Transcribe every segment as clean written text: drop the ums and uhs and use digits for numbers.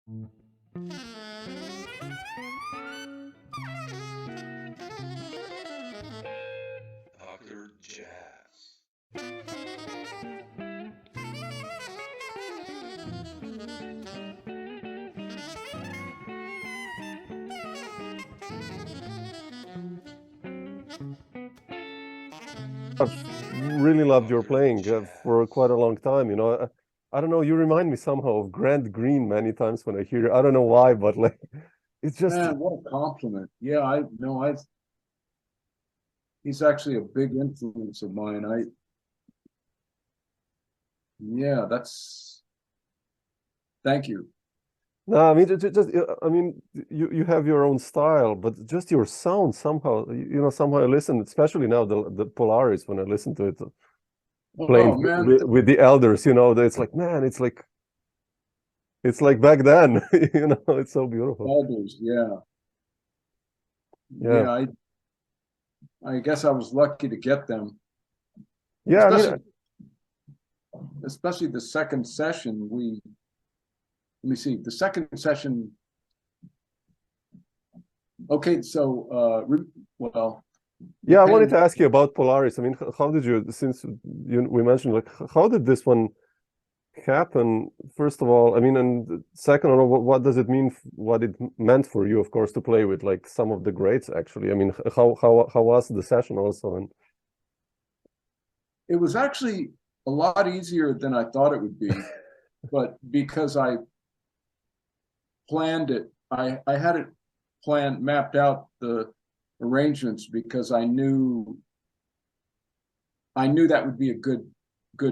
Dr. Jazz. I've really loved your playing for quite a long time. I don't know. You remind me somehow of Grant Green many times when I hear it. I don't know why, but like, it's just Man, what a compliment. Yeah, I know. He's actually a big influence of mine. Yeah, thank you. no. I mean, I mean, you have your own style, but just your sound somehow. Somehow I listen, especially now the Polaris when I listen to it playing Oh man, with the elders. It's like, man, it's like back then. It's so beautiful. elders, yeah. Yeah. Yeah, I guess I was lucky to get them. Yeah, I mean, Especially the second session, let me see, the second session. Okay, so well, yeah, I wanted to ask you about Polaris. I mean, how did you, since we mentioned, like, how did this one happen? First of all, I mean, and second of all, what does it mean? What it meant for you, of course, to play with like some of the greats. Actually, I mean, how was the session also? And it was actually a lot easier than I thought it would be, but because I planned it, I had it planned, mapped out the arrangements because I knew that would be a good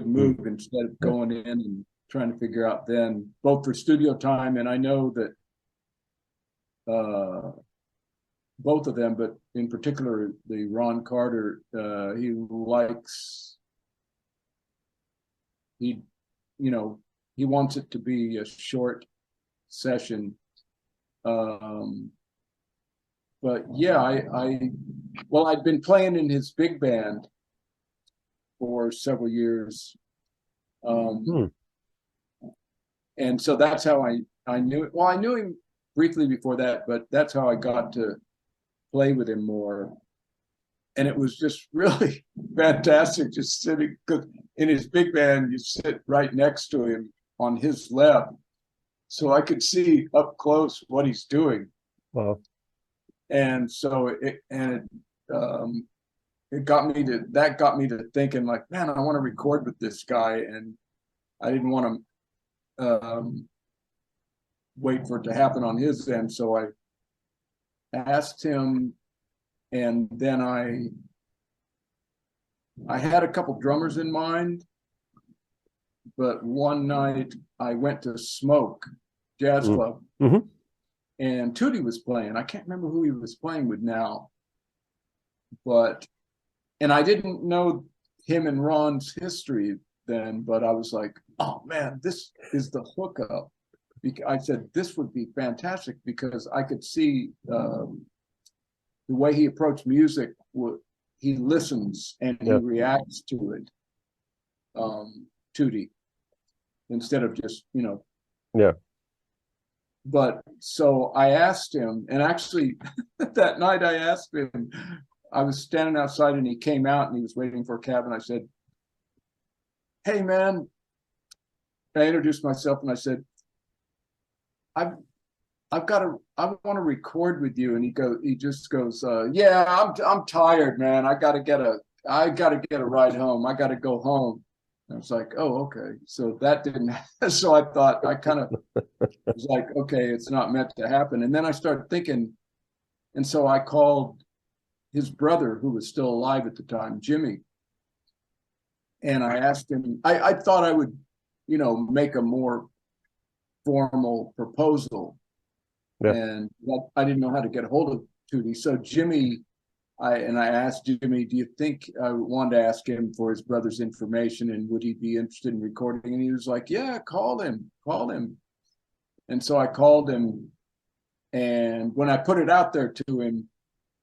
move instead of going in and trying to figure out then, both for studio time, and I know that both of them, but in particular the Ron Carter, he wants it to be a short session. But yeah, I'd been playing in his big band for several years. And so that's how I knew it. Well, I knew him briefly before that, but that's how I got to play with him more. And it was just really fantastic just sitting, because in his big band, you sit right next to him on his left. So I could see up close what he's doing. wow. And so it got me to thinking like, man, I want to record with this guy, and I didn't want to wait for it to happen on his end. So I asked him, and then I had a couple drummers in mind, but one night I went to Smoke Jazz Club. And Tootie was playing. I can't remember who he was playing with now, and I didn't know him and Ron's history then, but I was like, oh man, this is the hookup. I said, this would be fantastic, because I could see the way he approached music. He listens and he reacts to it, Tootie, instead of just, Yeah. But so I asked him, and actually that night I asked him, I was standing outside and he came out and he was waiting for a cab, and I said, hey man, I introduced myself and I said, I want to record with you. And he just goes, yeah, I'm tired, man. I gotta get a ride home. I gotta go home. I was like, oh, okay. So that didn't happen. So I thought, I kind of was like, okay, it's not meant to happen. And then I started thinking, and so I called his brother, who was still alive at the time, Jimmy. And I asked him, I thought I would, make a more formal proposal. Yeah. And I didn't know how to get a hold of Tootie. So Jimmy, I asked Jimmy, do you think, I wanted to ask him for his brother's information and would he be interested in recording? And he was like, yeah, call him. And so I called him, and when I put it out there to him,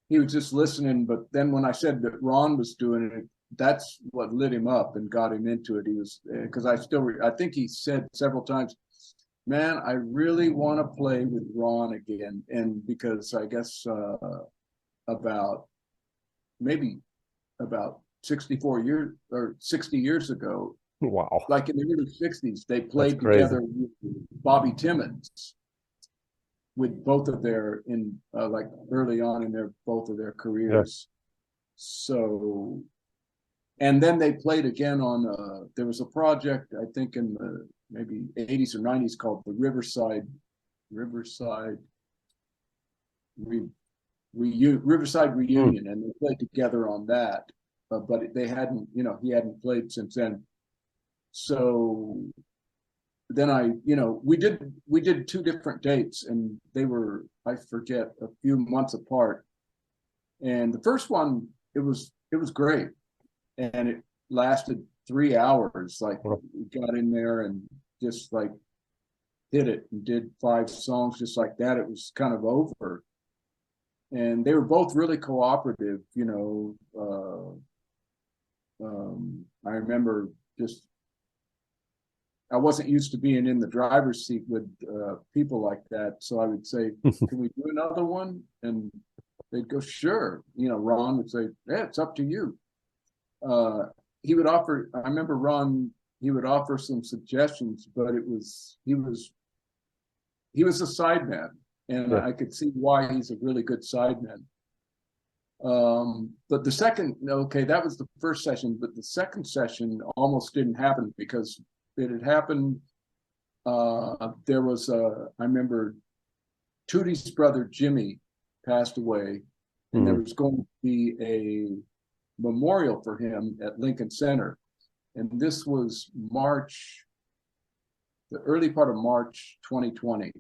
he was just listening. But then when I said that Ron was doing it, that's what lit him up and got him into it. He was, because I think he said several times, man, I really want to play with Ron again. And because I guess about maybe about 64 years or 60 years ago, Wow. like in the early 60s, they played crazy. together with Bobby Timmons with both of their like early on in both of their careers. Yeah. So, and then they played again on there was a project I think in the maybe 80s or 90s called the Riverside Reunion, and they played together on that, but they hadn't, he hadn't played since then. So then we did 2 different dates, and they were, I forget, a few months apart. And the first one, it was great, and it lasted 3 hours. Like, we got in there and just like hit it and did 5 songs just like that. It was kind of over, and they were both really cooperative. I remember I wasn't used to being in the driver's seat with people like that, so I would say, "Can we do another one?" And they'd go, "Sure." Ron would say, "Yeah, it's up to you." He would offer. I remember Ron. He would offer some suggestions, but he was a sideman, and I could see why he's a really good sideman. But the second, that was the first session, but the second session almost didn't happen because it had happened. There was I remember Tootie's brother Jimmy passed away, and there was going to be a memorial for him at Lincoln Center. And this was the early part of March 2020.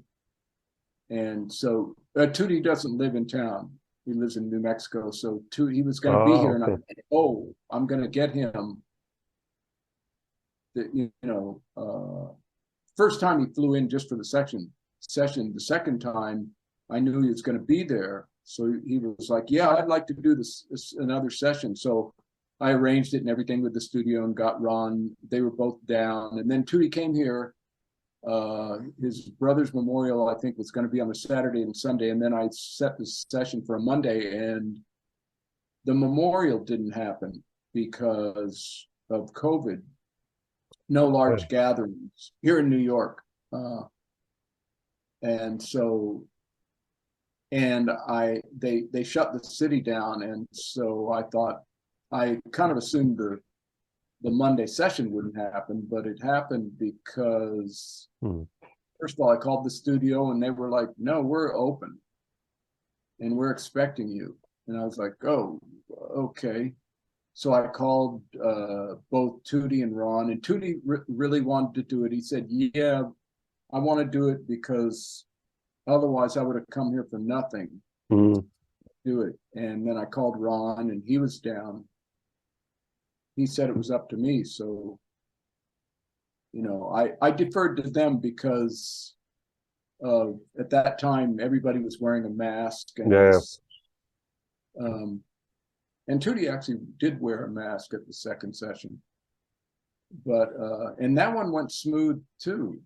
And so Tootie doesn't live in town. He lives in New Mexico. So he was going to be here. And I'm going to get him. First time he flew in just for the session. The second time I knew he was going to be there. So he was like, "Yeah, I'd like to do this another session." So I arranged it and everything with the studio and got Ron. They were both down. And then Tootie came here. His brother's memorial, I think, was going to be on a Saturday and Sunday. And then I set the session for a Monday, and the memorial didn't happen because of COVID. No large gatherings here in New York. And so, they shut the city down. And so I kind of assumed the Monday session wouldn't happen, but it happened because first of all, I called the studio and they were like, "No, we're open and we're expecting you." And I was like, "Oh, okay." So I called both Tootie and Ron, and Tootie really wanted to do it. He said, "Yeah, I want to do it because otherwise I would have come here for nothing." Do it. And then I called Ron and he was down. He said it was up to me. So, I deferred to them because at that time, everybody was wearing a mask. And and Tootie actually did wear a mask at the second session. But, and that one went smooth too.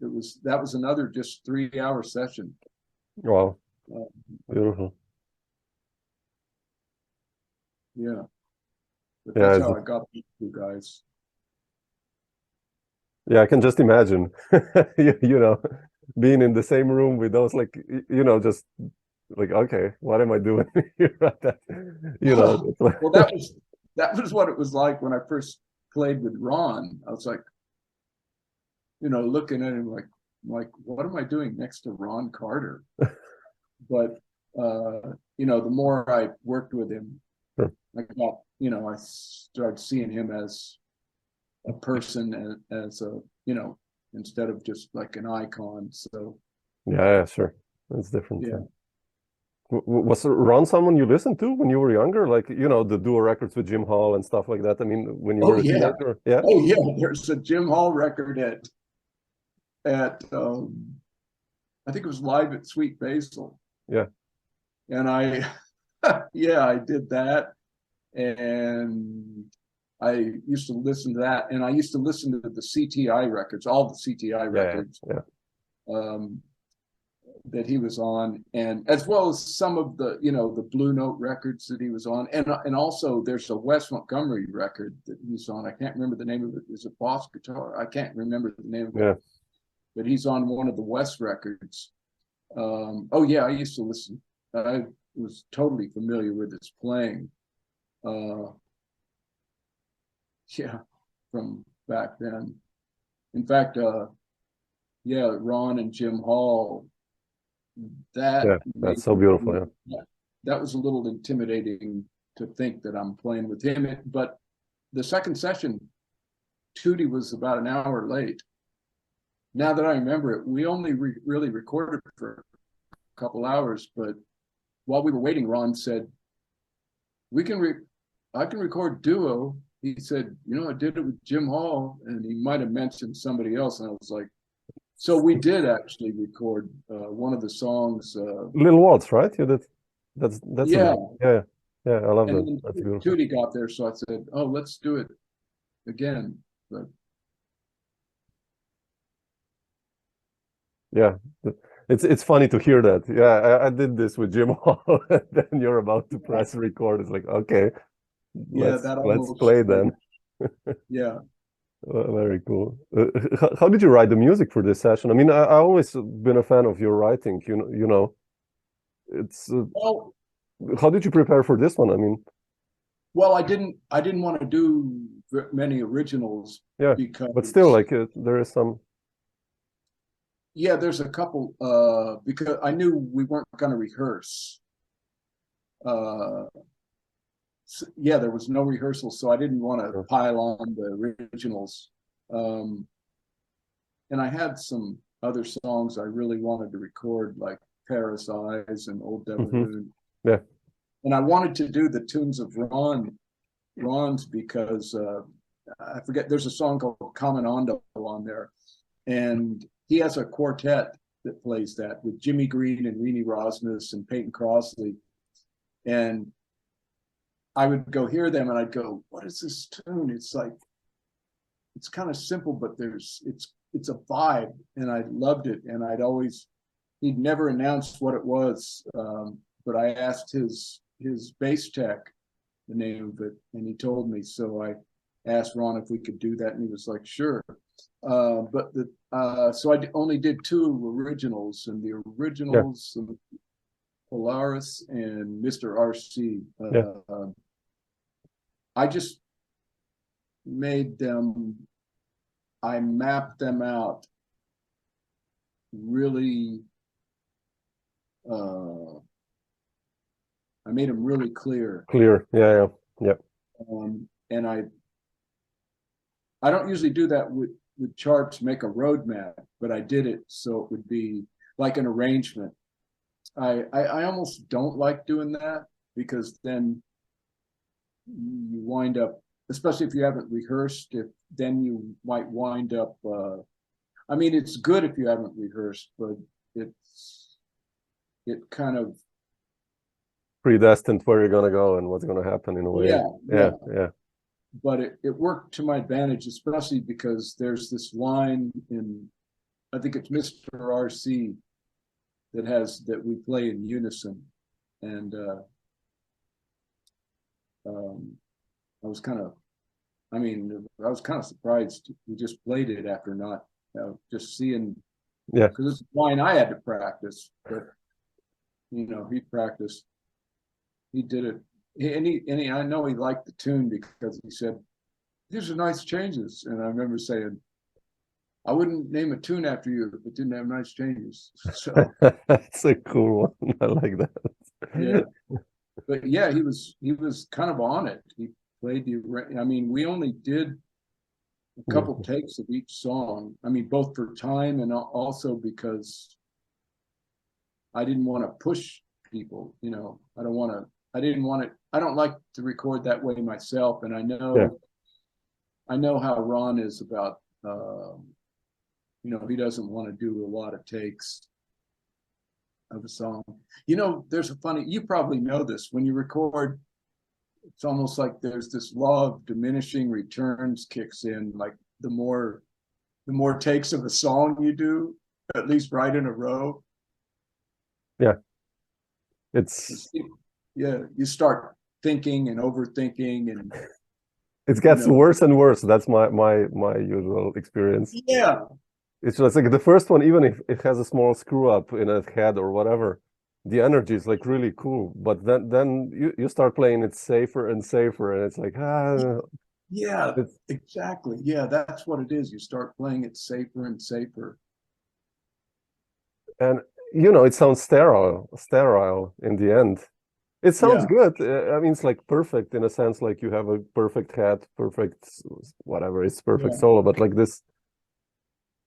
That was another just 3-hour session. Wow. Beautiful. Yeah. But that's how I got these 2 guys. Yeah, I can just imagine, being in the same room with those, like, just like, okay, what am I doing here? Well, that was what it was like when I first played with Ron. I was like, looking at him like, what am I doing next to Ron Carter? But the more I worked with him, I got, I started seeing him as a person, as a, instead of just like an icon. So yeah, sure, that's different. Yeah. Was Ron someone you listened to when you were younger, like the duo records with Jim Hall and stuff like that? I mean, when you were a teenager? Yeah. Oh yeah, there's a Jim Hall record at I think it was Live at Sweet Basil. Yeah. And I did that. And I used to listen to that, and I used to listen to the CTI records, all the CTI records. Yeah. that he was on, and as well as some of the, you know, the Blue Note records that he was on, and also there's a Wes Montgomery record that he's on. I can't remember the name of it. Is it Boss Guitar? I can't remember the name of it. But he's on one of the Wes records. Oh yeah, I used to listen. I was totally familiar with his playing. Yeah, from back then. In fact, yeah, Ron and Jim Hall. That's so beautiful. Yeah, that was a little intimidating to think that I'm playing with him. But the second session, Tootie was about an hour late. Now that I remember it, we only really recorded for a couple hours. But while we were waiting, Ron said, I can record duo. He said, you know, I did it with Jim Hall, and he might have mentioned somebody else. And I was like, so we did actually record one of the songs. Little Waltz, right? Yeah, that's yeah. Yeah, I love and that. That's beautiful. Tootie got there, so I said, oh, let's do it again. But yeah, it's funny to hear that. Yeah, I did this with Jim Hall, and then you're about to press record. It's like, okay, let's play then. Yeah. Very cool. How did you write the music for this session? I mean, I always been a fan of your writing. You know, it's. Well, how did you prepare for this one? I mean, well, I didn't want to do many originals. Yeah, because, but still, like there is some. Yeah, there's a couple. Because I knew we weren't going to rehearse. So, yeah, there was no rehearsal, so I didn't want to pile on the originals. And I had some other songs I really wanted to record, like Paris Eyes and Old Devil Moon. Yeah. And I wanted to do the tunes of Ron's because I forget, there's a song called Commandando on there. And he has a quartet that plays that with Jimmy Green and Renee Rosnes and Peyton Crossley. And I would go hear them and I'd go, what is this tune? It's like, it's kind of simple, but it's a vibe. And I loved it. And he'd never announced what it was. But I asked his bass tech the name of it, and he told me. So I asked Ron if we could do that, and he was like, sure. So I only did two originals, and the originals, Polaris and Mr. RC. I just made them, I mapped them out really, I made them really clear. Yeah. And I don't usually do that with charts, make a roadmap, but I did it so it would be like an arrangement. I almost don't like doing that, because then you wind up, especially if you haven't rehearsed, then you might wind up, I mean, it's good if you haven't rehearsed, but it kind of predestined where you're going to go and what's going to happen in a way. Yeah. But it worked to my advantage, especially because there's this line in, I think it's Mr. RC that we play in unison. And I was kind of surprised we just played it after not just seeing, because it's a line I had to practice, but he practiced, he did it, and I know he liked the tune because he said, these are nice changes. And I remember saying, I wouldn't name a tune after you if it didn't have nice changes. So that's a cool one. I like that. Yeah. But yeah, he was kind of on it. He played we only did a couple takes of each song. I mean, both for time and also because I didn't want to push people, I don't like to record that way myself. And I know how Ron is about, he doesn't want to do a lot of takes of a song. There's you probably know this, when you record, it's almost like there's this law of diminishing returns kicks in. Like the more takes of a song you do, at least right in a row. It's You start thinking and overthinking, and it gets worse and worse. That's my usual experience. yeah. It's just like the first one, even if it has a small screw up in a head or whatever, the energy is like really cool. But then you start playing it safer and safer, and it's like Yeah, exactly. Yeah, that's what it is. You start playing it safer and safer. And it sounds sterile in the end. It sounds good. I mean, it's like perfect in a sense, like you have a perfect head, perfect whatever, it's perfect solo, but like this.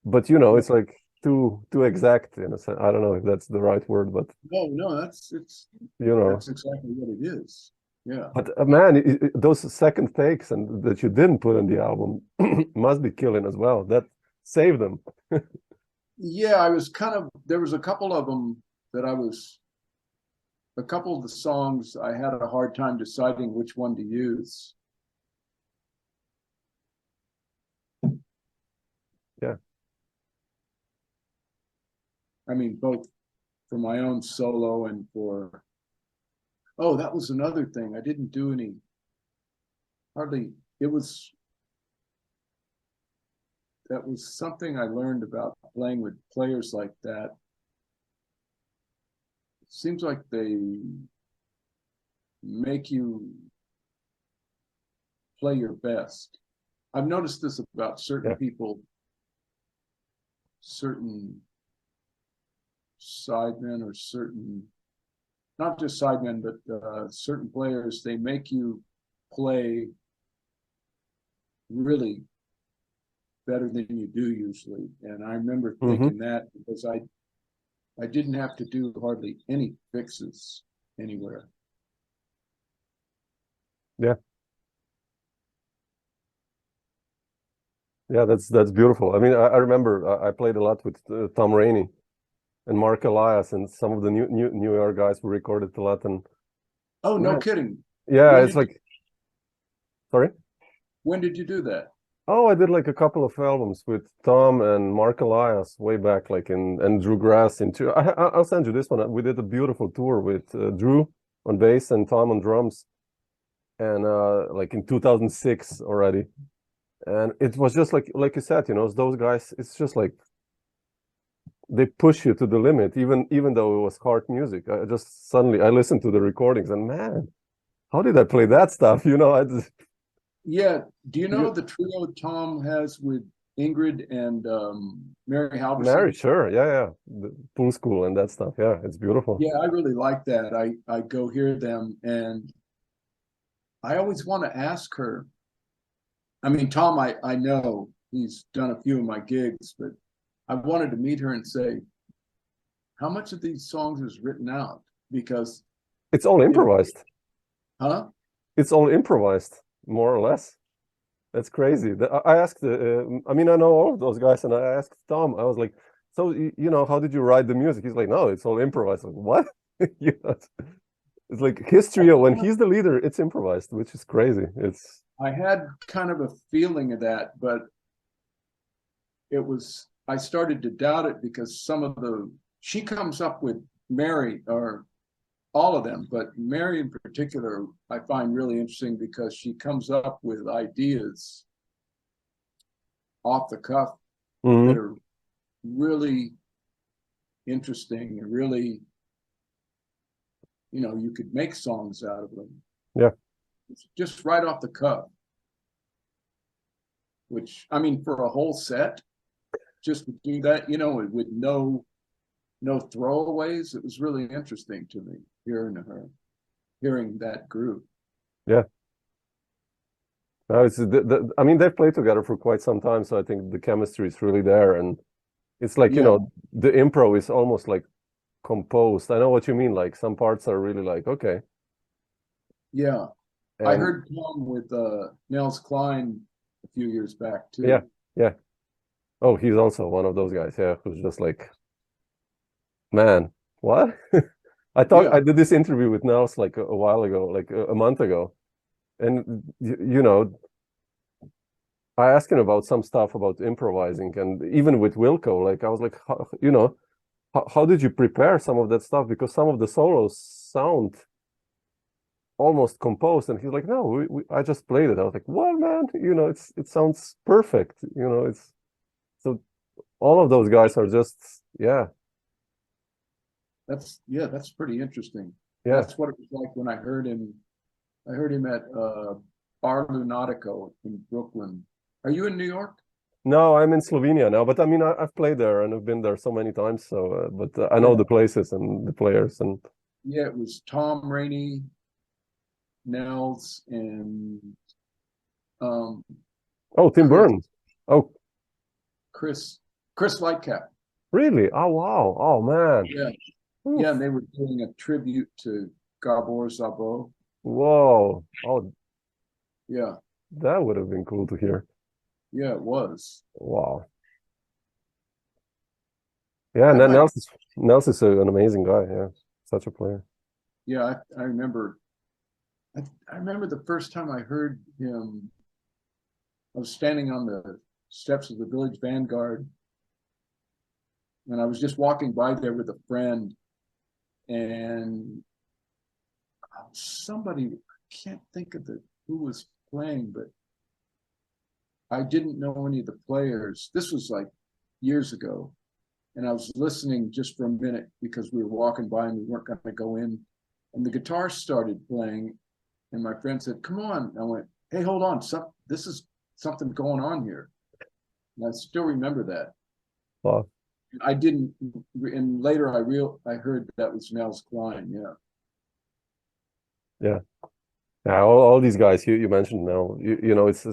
But it's like too exact in a sense. I don't know if that's the right word, but no, that's exactly what it is. Yeah. But man, those second takes and that you didn't put in the album must be killing as well. That saved them. Yeah, I was there was a couple of them that a couple of the songs I had a hard time deciding which one to use. Yeah. I mean, both for my own solo and for, that was another thing. I didn't do that was something I learned about playing with players like that. It seems like they make you play your best. I've noticed this about certain people, certain sidemen or not just sidemen, but certain players, they make you play really better than you do usually. And I remember thinking that because I didn't have to do hardly any fixes anywhere. Yeah. Yeah, that's beautiful. I mean, I remember I played a lot with Tom Rainey and Mark Elias and some of the New York guys who recorded a lot. And no kidding. Yeah, it's like, sorry? When did you do that? Oh, I did like a couple of albums with Tom and Mark Elias way back, like and Drew Grass into. I'll send you this one. We did a beautiful tour with Drew on bass and Tom on drums, and like in 2006 already. And it was just like you said, those guys. It's just like they push you to the limit, even though it was hard music. I listened to the recordings and man, how did I play that stuff? Yeah. Do you know the trio Tom has with Ingrid and Mary Halverson? Mary, sure. Yeah. The Pool School and that stuff. Yeah, it's beautiful. Yeah, I really like that. I go hear them and I always want to ask her. I mean, Tom, I know he's done a few of my gigs, but I wanted to meet her and say, how much of these songs is written out? Because it's all improvised. Huh? It's all improvised. More or less. That's crazy. I asked, I mean, I know all of those guys, and I asked Tom, I was like, so, how did you write the music? He's like, no, it's all improvised. Like, what? It's like history. When he's the leader, it's improvised, which is crazy. I had kind of a feeling of that, but I started to doubt it because she comes up with Mary, or all of them, but Mary in particular, I find really interesting because she comes up with ideas off the cuff that are really interesting and really, you could make songs out of them. Yeah. It's just right off the cuff. Which, I mean, for a whole set, just to do that, with no throwaways, it was really interesting to me hearing that group. Yeah. I mean, they've played together for quite some time, so I think the chemistry is really there, and it's like the improv is almost like composed. I know what you mean. Like some parts are really like okay. Yeah, I heard Tom with Nels Klein a few years back too. Yeah. Oh, he's also one of those guys. Yeah, who's just like, man, what? I thought I did this interview with Nels like a while ago, like a month ago, and I asked him about some stuff about improvising, and even with Wilco, like I was like, you know, how did you prepare some of that stuff? Because some of the solos sound almost composed, and he's like, no, I just played it. I was like, what, man? You know, it sounds perfect. You know, it's so all of those guys are just, yeah. That's pretty interesting. Yeah. That's what it was like when I heard him. I heard him at Bar Lunatico in Brooklyn. Are you in New York? No, I'm in Slovenia now, but I mean, I've played there and I've been there so many times. So, but I know the places and the players and. Yeah, it was Tom Rainey, Nels, and oh, Tim Burns. Oh, Chris Lightcap. Really? Oh, wow. Oh, man. Yeah. Oof. Yeah, and they were doing a tribute to Gabor Szabo. Whoa. Oh, yeah. That would have been cool to hear. Yeah, it was. Wow. Yeah, and then Nels is an amazing guy. Yeah, such a player. Yeah, I remember. I remember the first time I heard him. I was standing on the steps of the Village Vanguard, and I was just walking by there with a friend, and somebody, I can't think of who was playing, but I didn't know any of the players. This was like years ago, and I was listening just for a minute because we were walking by and we weren't going to go in, and the guitar started playing, and my friend said, "Come on." I went, "Hey, hold on, this is something going on here." And I still remember that. Wow. I didn't, and later I heard that was Nels Klein. Yeah. Yeah. Yeah. All these guys you mentioned now, you know, it's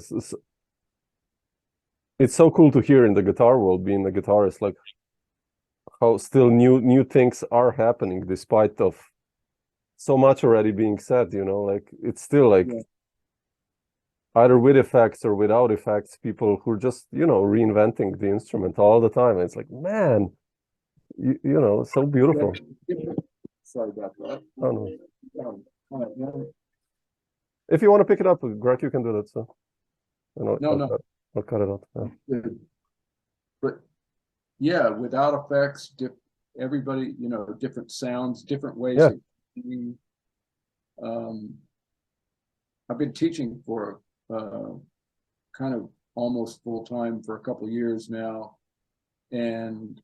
so cool to hear in the guitar world, being a guitarist, like how still new things are happening despite of so much already being said, you know, like it's still like either with effects or without effects, people who are just, you know, reinventing the instrument all the time. And it's like, man, you know, so beautiful. Sorry about that. Oh, no. If you want to pick it up, Greg, you can do that. So no. I'll cut it out. Yeah. But yeah, without effects, everybody, you know, different sounds, different ways of being. I've been teaching for kind of almost full time for a couple of years now, and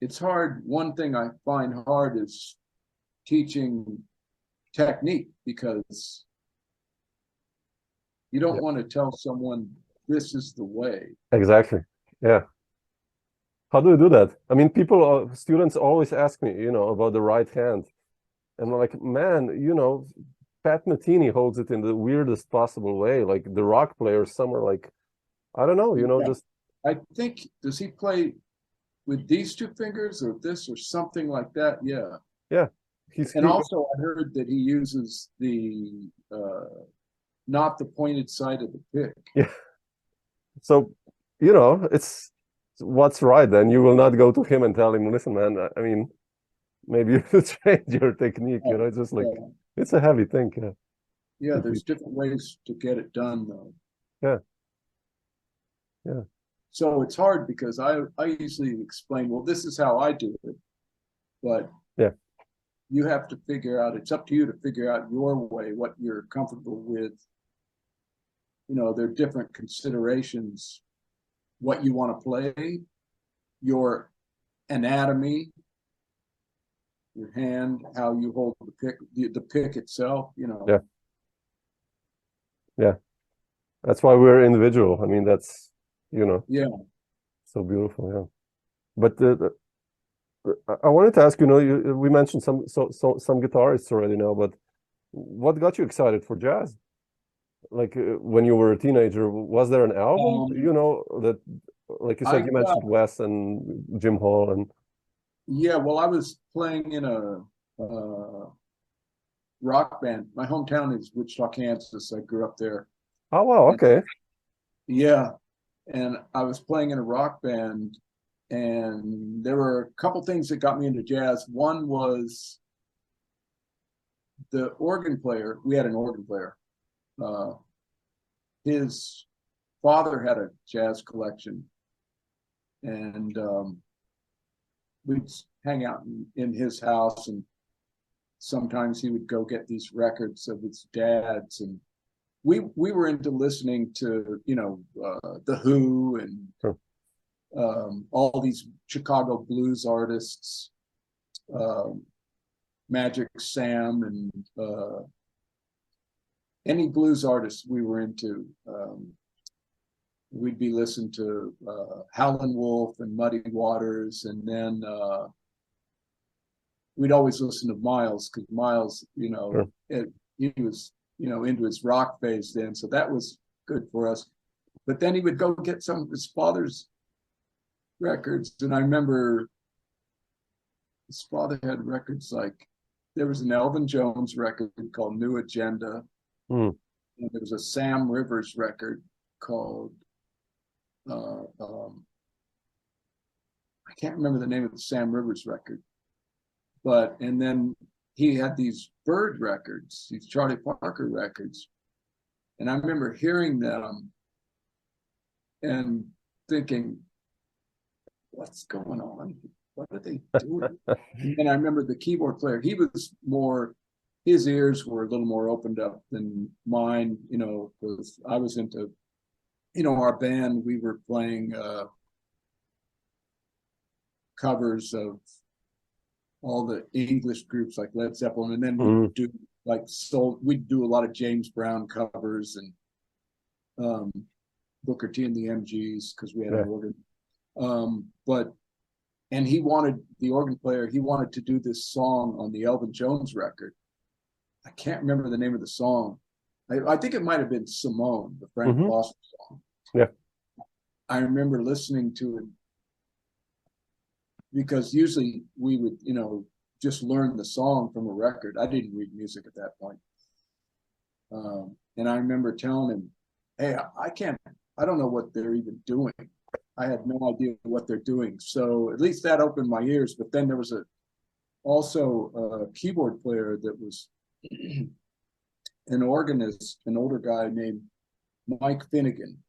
it's hard. One thing I find hard is teaching technique, because you don't want to tell someone this is the way. Exactly. Yeah. How do you do that? I mean, students always ask me, you know, about the right hand. And I'm like, man, you know, Pat Metheny holds it in the weirdest possible way. Like the rock players, some are like, I don't know, you know, just. I think, does he play with these two fingers or this or something like that? Yeah. Yeah. Also, I heard that he uses the not the pointed side of the pick. Yeah. So, you know, it's what's right. Then you will not go to him and tell him, listen, man, I mean, maybe you should change your technique. You know, it's just like it's a heavy thing. Yeah. Yeah, there's different ways to get it done, though. Yeah. Yeah. So it's hard because I usually explain, well, this is how I do it, but you have to figure out. It's up to you to figure out your way, what you're comfortable with. You know, there are different considerations, what you want to play, your anatomy, your hand, how you hold the pick, the pick itself, you know. Yeah. Yeah. That's why we're individual. I mean, that's, you know. Yeah. So beautiful, yeah. But I wanted to ask, you know, we mentioned some guitarists already now, but what got you excited for jazz? Like when you were a teenager, was there an album, you know, that, like you said, you mentioned Wes and Jim Hall and. Yeah, well, I was playing in a rock band. My hometown is Wichita, Kansas. I grew up there. Oh, wow, okay. Yeah, and I was playing in a rock band, and there were a couple things that got me into jazz. One was the organ player. We had an organ player. His father had a jazz collection, and we'd hang out in his house, and sometimes he would go get these records of his dad's, and we were into listening to, you know, the Who and sure. All these Chicago blues artists, Magic Sam, and any blues artists we were into. We'd be listening to Howlin' Wolf and Muddy Waters, and then we'd always listen to Miles, because Miles, you know, sure. He was, you know, into his rock phase then, so that was good for us. But then he would go get some of his father's records, and I remember his father had records like, there was an Elvin Jones record called New Agenda, and there was a Sam Rivers record called I can't remember the name of the Sam Rivers record, but, and then he had these Bird records, these Charlie Parker records, and I remember hearing them and thinking, what's going on? What are they doing? And I remember the keyboard player, he was more, his ears were a little more opened up than mine, you know, because I was into, you know, our band, we were playing covers of all the English groups like Led Zeppelin, and then we would do like we'd do a lot of James Brown covers and Booker T and the MGs, because we had an organ. But and he wanted, the organ player, he wanted to do this song on the Elvin Jones record. I can't remember the name of the song. I think it might have been Simone, the Frank Foster song. Yeah. I remember listening to it, because usually we would, you know, just learn the song from a record. I didn't read music at that point. And I remember telling him, hey, I don't know what they're even doing. I had no idea what they're doing. So at least that opened my ears. But then there was also a keyboard player that was an organist, an older guy named Mike Finnegan.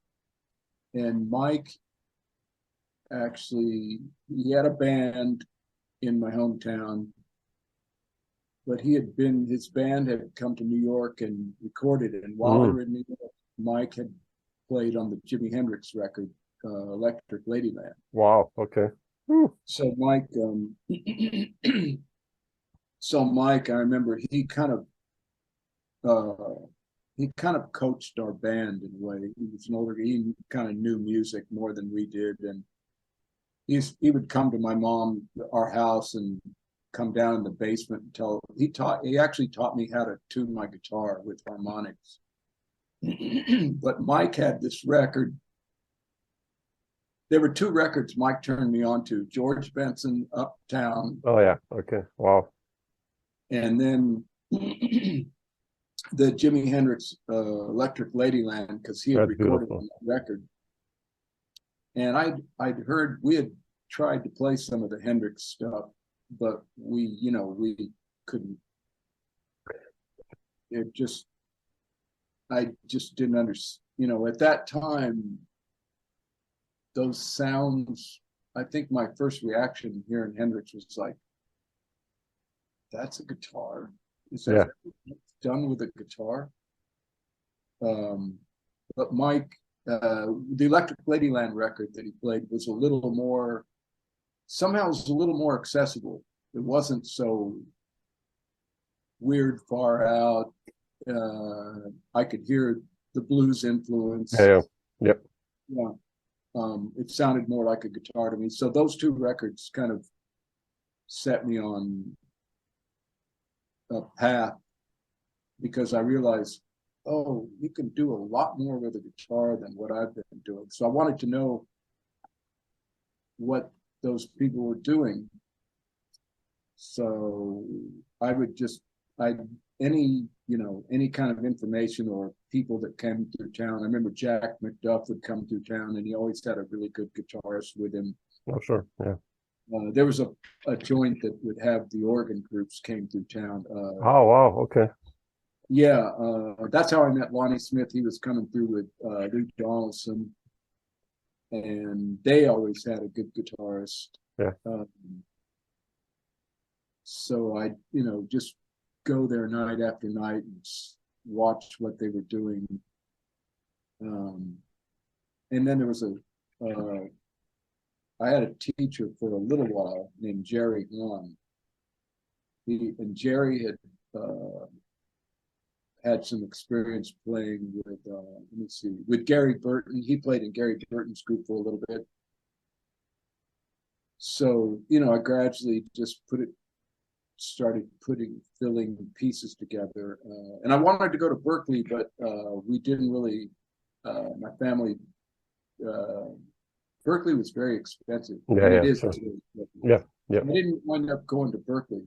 And Mike, actually, he had a band in my hometown, but his band had come to New York and recorded it. And while we were in New York, Mike had played on the Jimi Hendrix record, Electric Ladyland. Wow, okay. So Mike, I remember he kind of coached our band in a way. He was an older, he kind of knew music more than we did, and he would come to my mom, our house, and come down in the basement and he actually taught me how to tune my guitar with harmonics. But Mike had this record. There were two records Mike turned me on to: George Benson, Uptown. Oh yeah, okay, wow. And then the Jimi Hendrix Electric Ladyland, because he had recorded on that record. And I'd heard, we had tried to play some of the Hendrix stuff, but we couldn't. I just didn't understand. At that time, those sounds, I think my first reaction hearing Hendrix was like, that's a guitar. Is that done with a guitar? But Mike, the Electric Ladyland record that he played was a little more accessible. It wasn't so weird, far out. I could hear the blues influence. Yep. Yeah. It sounded more like a guitar to me. So those two records kind of set me on a path, because I realized, oh, you can do a lot more with a guitar than what I've been doing. So I wanted to know what those people were doing. So I would any kind of information or people that came through town. I remember Jack McDuff would come through town, and he always had a really good guitarist with him. Oh, sure, yeah. There was a joint that would have the organ groups came through town. Oh, wow, okay. Yeah, that's how I met Lonnie Smith. He was coming through with Luke Donaldson, and they always had a good guitarist. Yeah. So I, just go there night after night and watch what they were doing. And then there was I had a teacher for a little while named Jerry Hahn. Jerry had some experience playing with Gary Burton. He played in Gary Burton's group for a little bit. So, I gradually just started filling pieces together. And I wanted to go to Berkeley, but we didn't really, my family, Berkeley was very expensive. Yeah, sure. Yeah. I didn't wind up going to Berkeley.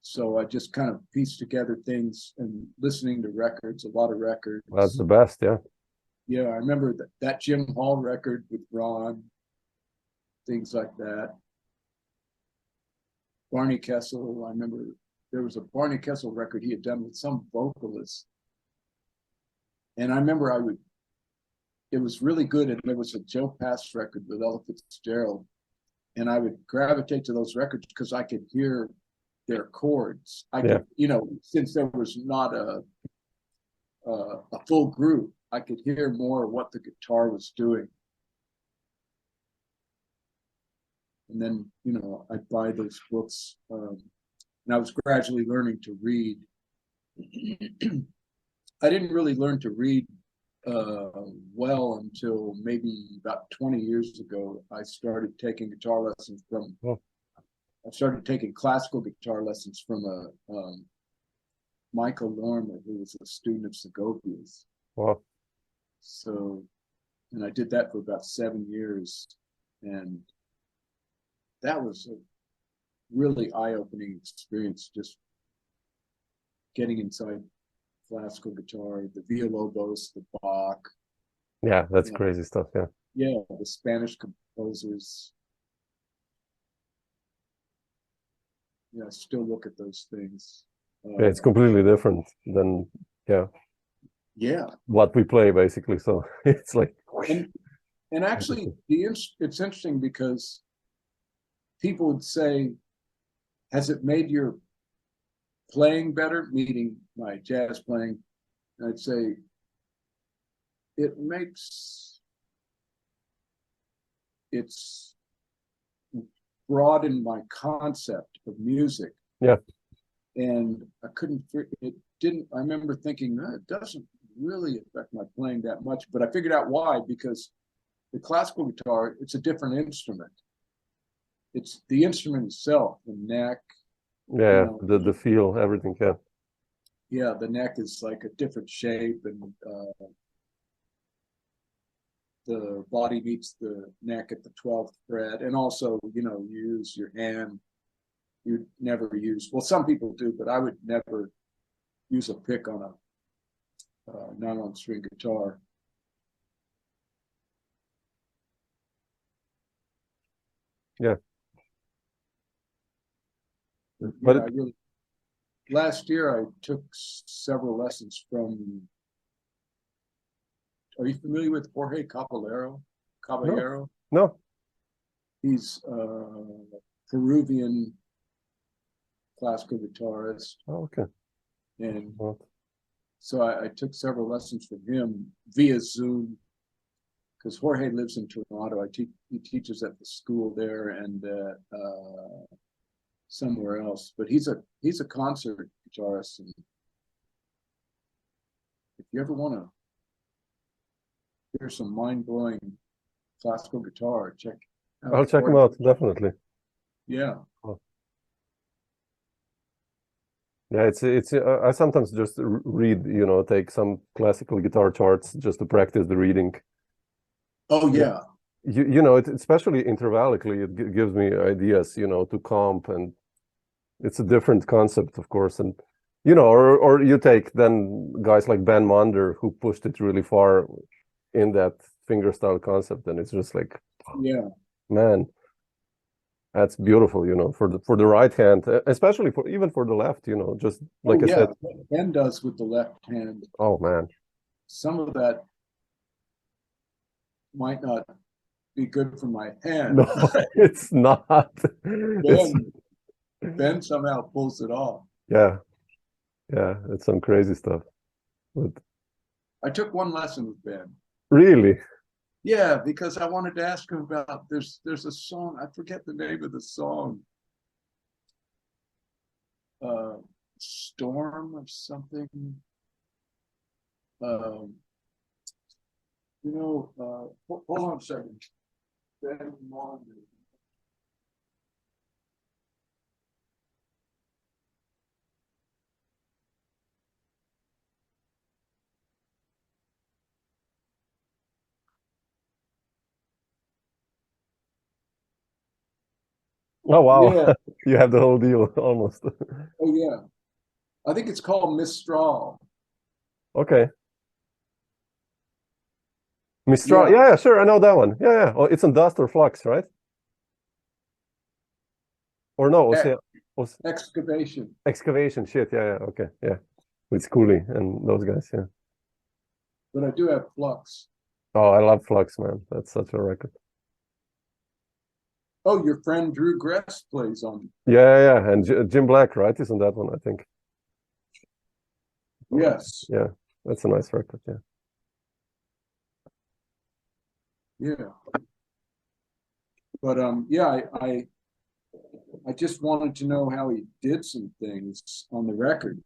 So I just kind of pieced together things and listening to records, a lot of records. That's the best, yeah. Yeah, I remember that Jim Hall record with Ron, things like that. Barney Kessel, I remember there was a Barney Kessel record he had done with some vocalist. And I remember it was really good, and there was a Joe Pass record with Ella Fitzgerald. And I would gravitate to those records because I could hear their chords. I could, since there was not a full group, I could hear more what the guitar was doing. And then, I'd buy those books, and I was gradually learning to read. I didn't really learn to read well until maybe about 20 years ago. I started taking guitar lessons I started taking classical guitar lessons from Michael Lormer, who was a student of Segovia's. Wow. So, and I did that for about 7 years, and that was a really eye-opening experience, just getting inside classical guitar, the Villalobos, the Bach. Yeah, that's crazy stuff, yeah. Yeah, the Spanish composers. Yeah, I still look at those things. Yeah, it's completely different than, what we play, basically. So it's like... And actually, it's interesting because people would say, has it made your playing better, meaning my jazz playing? And I'd say, it's broadened my concept of music. Yeah. And I remember thinking, it doesn't really affect my playing that much, but I figured out why, because the classical guitar, it's a different instrument. It's the instrument itself, the neck. Yeah, the feel, everything, yeah. Yeah, the neck is like a different shape, and the body meets the neck at the 12th fret. And also, you use your hand. You'd never use, well, some people do, but I would never use a pick on a nylon string guitar. Yeah. But last year I took several lessons from, are you familiar with Jorge Caballero? No. He's a Peruvian classical guitarist. Oh, okay. And so I took several lessons from him via Zoom, because Jorge lives in Toronto. He teaches at the school there and somewhere else. But he's a concert guitarist, and if you ever want to hear some mind-blowing classical guitar, I'll check him out, definitely. Yeah. Yeah, it's I sometimes just read, take some classical guitar charts just to practice the reading. Oh yeah. Especially intervallically, it gives me ideas, to comp, and it's a different concept, of course. And or you take then guys like Ben Monder, who pushed it really far in that fingerstyle concept, and it's just like, yeah, man. That's beautiful, you know, for the right hand, especially for even for the left, you know, just like I said. Ben does with the left hand. Oh man, some of that might not be good for my hand. no, it's not. Ben somehow pulls it off. Yeah, it's some crazy stuff. But I took one lesson with Ben. really? Yeah, because I wanted to ask him about there's a song, I forget the name of the song. Storm or something. You know, hold on a second. Ben Wander. Oh wow, Yeah. you have the whole deal almost. Oh yeah, I think it's called Mistral. Okay. Mistral, yeah, sure, I know that one. Yeah. Oh, it's on Dust or Flux, right? Or no, was Excavation. Excavation. Shit, yeah, okay, yeah, with Cooley and those guys, yeah. But I do have Flux. Oh, I love Flux, man. That's such a record. Oh, your friend Drew Gress plays on. Yeah, and Jim Black, right? Is on that one, I think. Yes. Yeah, that's a nice record. Yeah. Yeah. But yeah, I just wanted to know how he did some things on the record.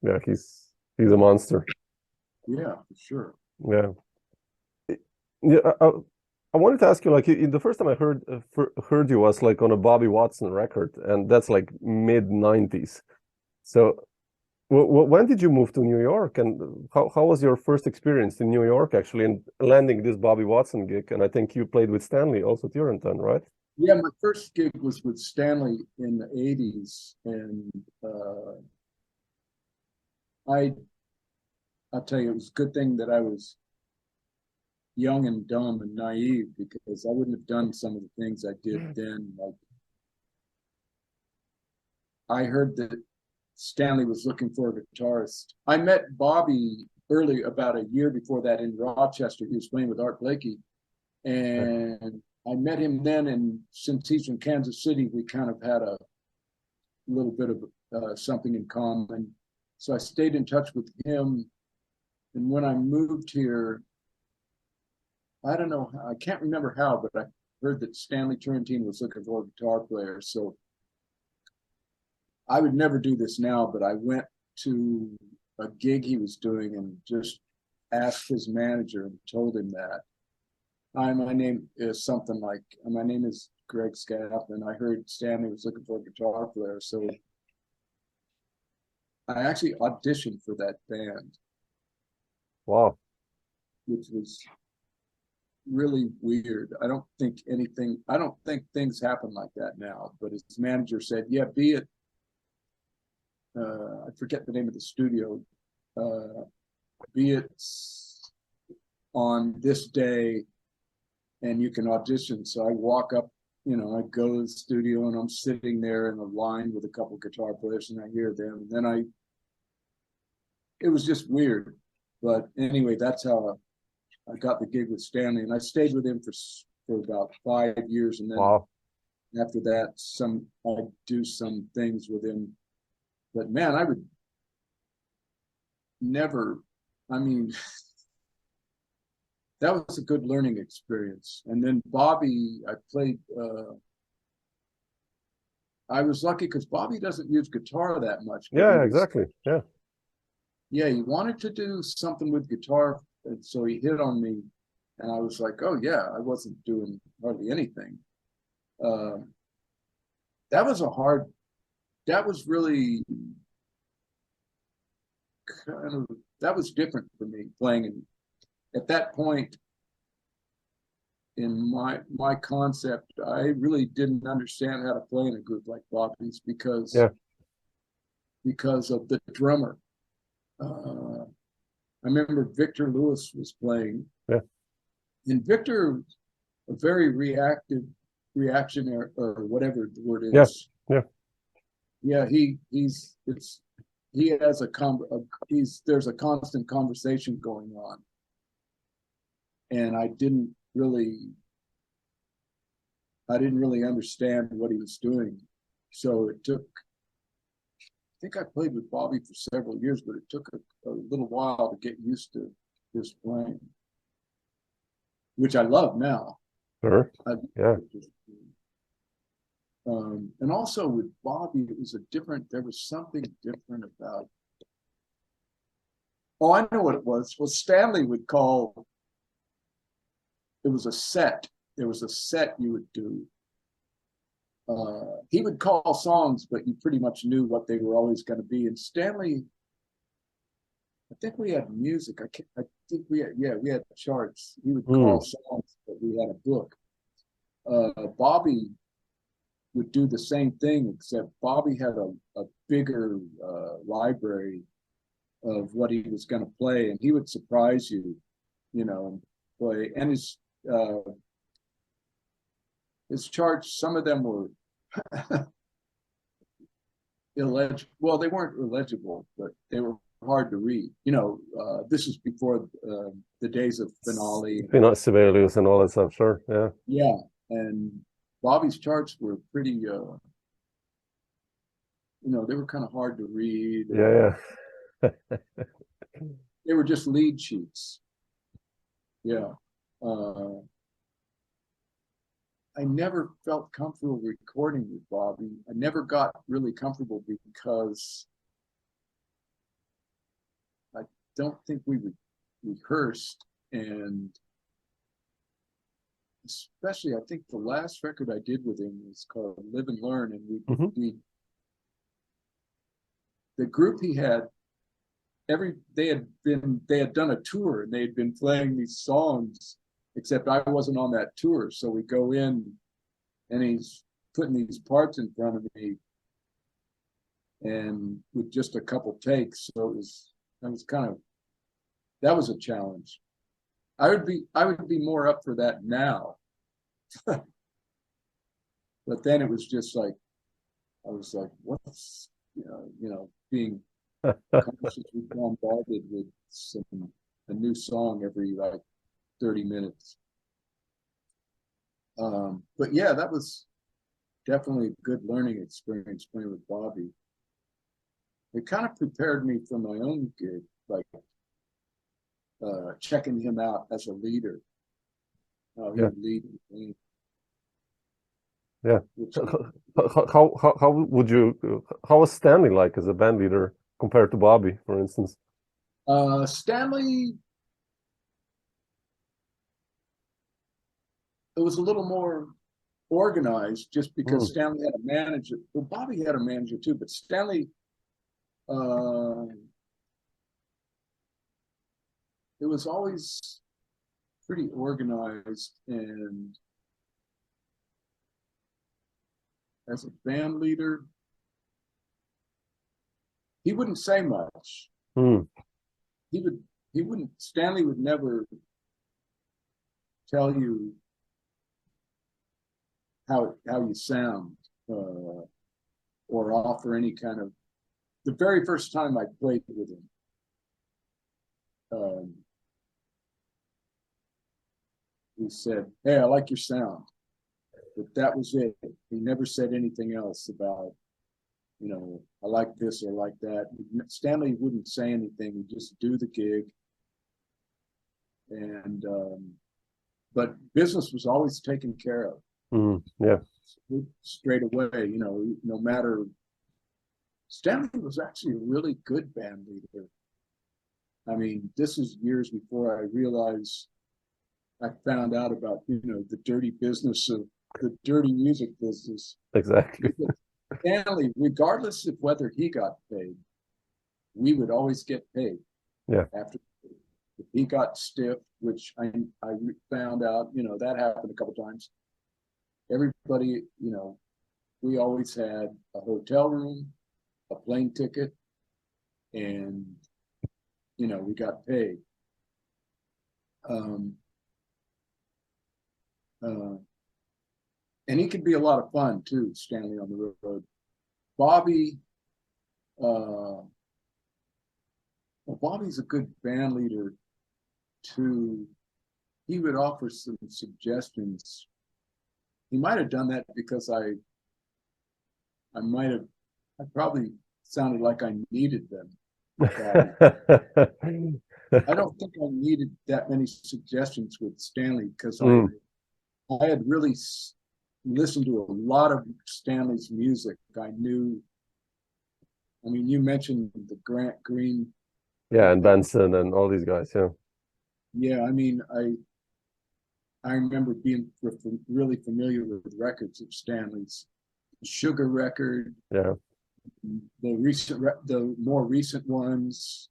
Yeah, he's a monster. Yeah, for sure. Yeah. Yeah, I wanted to ask you, like, the first time I heard you was like on a Bobby Watson record, and that's like mid-90s. So when did you move to New York, and how was your first experience in New York, actually, and landing this Bobby Watson gig? And I think you played with Stanley also, Turrentine, right? Yeah, my first gig was with Stanley in the 80s, and I'll tell you, it was a good thing that I was young and dumb and naive, because I wouldn't have done some of the things I did then. Like, I heard that Stanley was looking for a guitarist. I met Bobby early, about a year before that, in Rochester. He was playing with Art Blakey, and I met him then, and since he's from Kansas City, we kind of had a little bit of something in common. So I stayed in touch with him, and when I moved here, I don't know, I can't remember how, but I heard that Stanley Turrentine was looking for a guitar player. So I would never do this now, but I went to a gig he was doing and just asked his manager and told him that. Hi, my name is something like, my name is Greg Skaff, and I heard Stanley was looking for a guitar player. So I actually auditioned for that band. Wow. Which was really weird. I don't think things happen like that now, but his manager said, yeah, be it, I forget the name of the studio, be it on this day and you can audition. So I walk up, you know, I go to the studio and I'm sitting there in a line with a couple of guitar players, and I hear them, and then it was just weird. But anyway, that's how I got the gig with Stanley, and I stayed with him for about 5 years, and then after that, I'd do some things with him. But man, I would never. I mean, that was a good learning experience. And then Bobby, I played. I was lucky because Bobby doesn't use guitar that much. Yeah, exactly. Yeah. Yeah, he wanted to do something with guitar, and so he hit on me, and I was like, "Oh yeah," I wasn't doing hardly anything. That was really that was different for me playing. And at that point in my concept, I really didn't understand how to play in a group like Bobby's because of the drummer. I remember Victor Lewis was playing. Yeah. And Victor, a very reactionary, or whatever the word is. Yeah. Yeah, he has there's a constant conversation going on. And I didn't really understand what he was doing. So I think I played with Bobby for several years, but it took a little while to get used to his playing, which I love now. Sure. Yeah. And also with Bobby, there was something different about. Oh, I know what it was. Well, Stanley would call, it was a set. There was a set you would do. He would call songs, but you pretty much knew what they were always going to be. And Stanley, I think we had music. I think we had charts. He would call songs, but we had a book. Bobby would do the same thing, except Bobby had a bigger library of what he was going to play, and he would surprise you, and play. And his charts, some of them were illegible. Well, they weren't illegible, but they were hard to read. This is before the days of Finale, Sibelius and all that stuff. Sure. Yeah. Yeah, and Bobby's charts were pretty. They were kind of hard to read. Yeah. They were just lead sheets. Yeah. I never felt comfortable recording with Bobby. I never got really comfortable because I don't think we rehearsed, and especially I think the last record I did with him was called Live and Learn, and we the group he had, they had done a tour, and they had been playing these songs, except I wasn't on that tour. So we go in, and he's putting these parts in front of me, and with just a couple takes. So that was a challenge. I would be more up for that now. But then it was just like, I was like, what's, being constantly bombarded with a new song every 30 minutes. But yeah, that was definitely a good learning experience playing with Bobby. It kind of prepared me for my own gig, checking him out as a leader. He would lead me. Yeah. How was Stanley like as a band leader compared to Bobby, for instance? Stanley, it was a little more organized just because Stanley had a manager. Well, Bobby had a manager too, but Stanley, it was always pretty organized, and as a band leader, he wouldn't say much. Stanley would never tell you how you sound, or offer any kind of. The very first time I played with him, he said, "Hey, I like your sound," but that was it. He never said anything else about, I like this or like that. Stanley wouldn't say anything. He'd just do the gig, and but business was always taken care of. Yeah, straight away. No matter. Stanley was actually a really good band leader. I mean, this is years before I found out about, the dirty business of the dirty music business. Exactly. Stanley, regardless of whether he got paid, we would always get paid. Yeah. After if he got stiff, which I found out, that happened a couple times. Everybody, we always had a hotel room, a plane ticket, and we got paid. and he could be a lot of fun too, Stanley on the road. Bobby, well, Bobby's a good band leader too. He would offer some suggestions. He might have done that because I probably sounded like I needed them. I don't think I needed that many suggestions with Stanley because I had really listened to a lot of Stanley's music. I knew, I mean, you mentioned the Grant Green. Yeah, and Benson and all these guys, yeah. Yeah, I mean, I remember being really familiar with records of Stanley's. Sugar record, yeah, the more recent ones,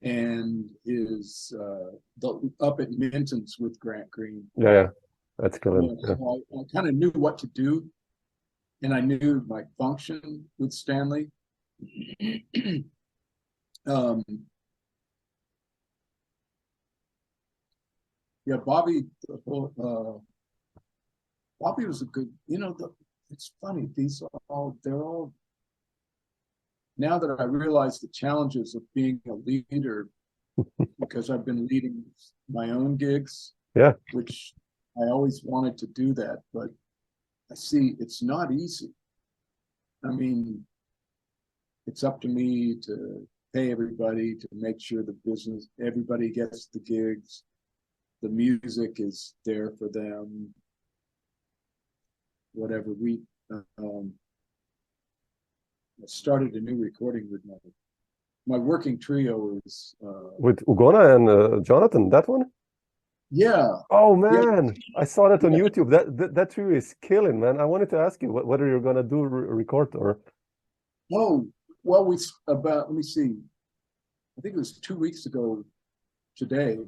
and his the Up at Minton's with Grant Green. Yeah, that's good. Yeah, so I kind of knew what to do, and I knew my function with Stanley. Yeah, Bobby was a good, it's funny, they're all, now that I realize the challenges of being a leader, because I've been leading my own gigs, yeah, which I always wanted to do that, but I see it's not easy. I mean, it's up to me to pay everybody, to make sure the business, everybody gets the gigs, the music is there for them. Whatever I started a new recording with my working trio is with Ugona and Jonathan, that one. Yeah. Oh man, yeah. I saw that on YouTube. That trio is killing, man. I wanted to ask you whether you're gonna do record or. Oh well, let me see. I think it was 2 weeks ago today.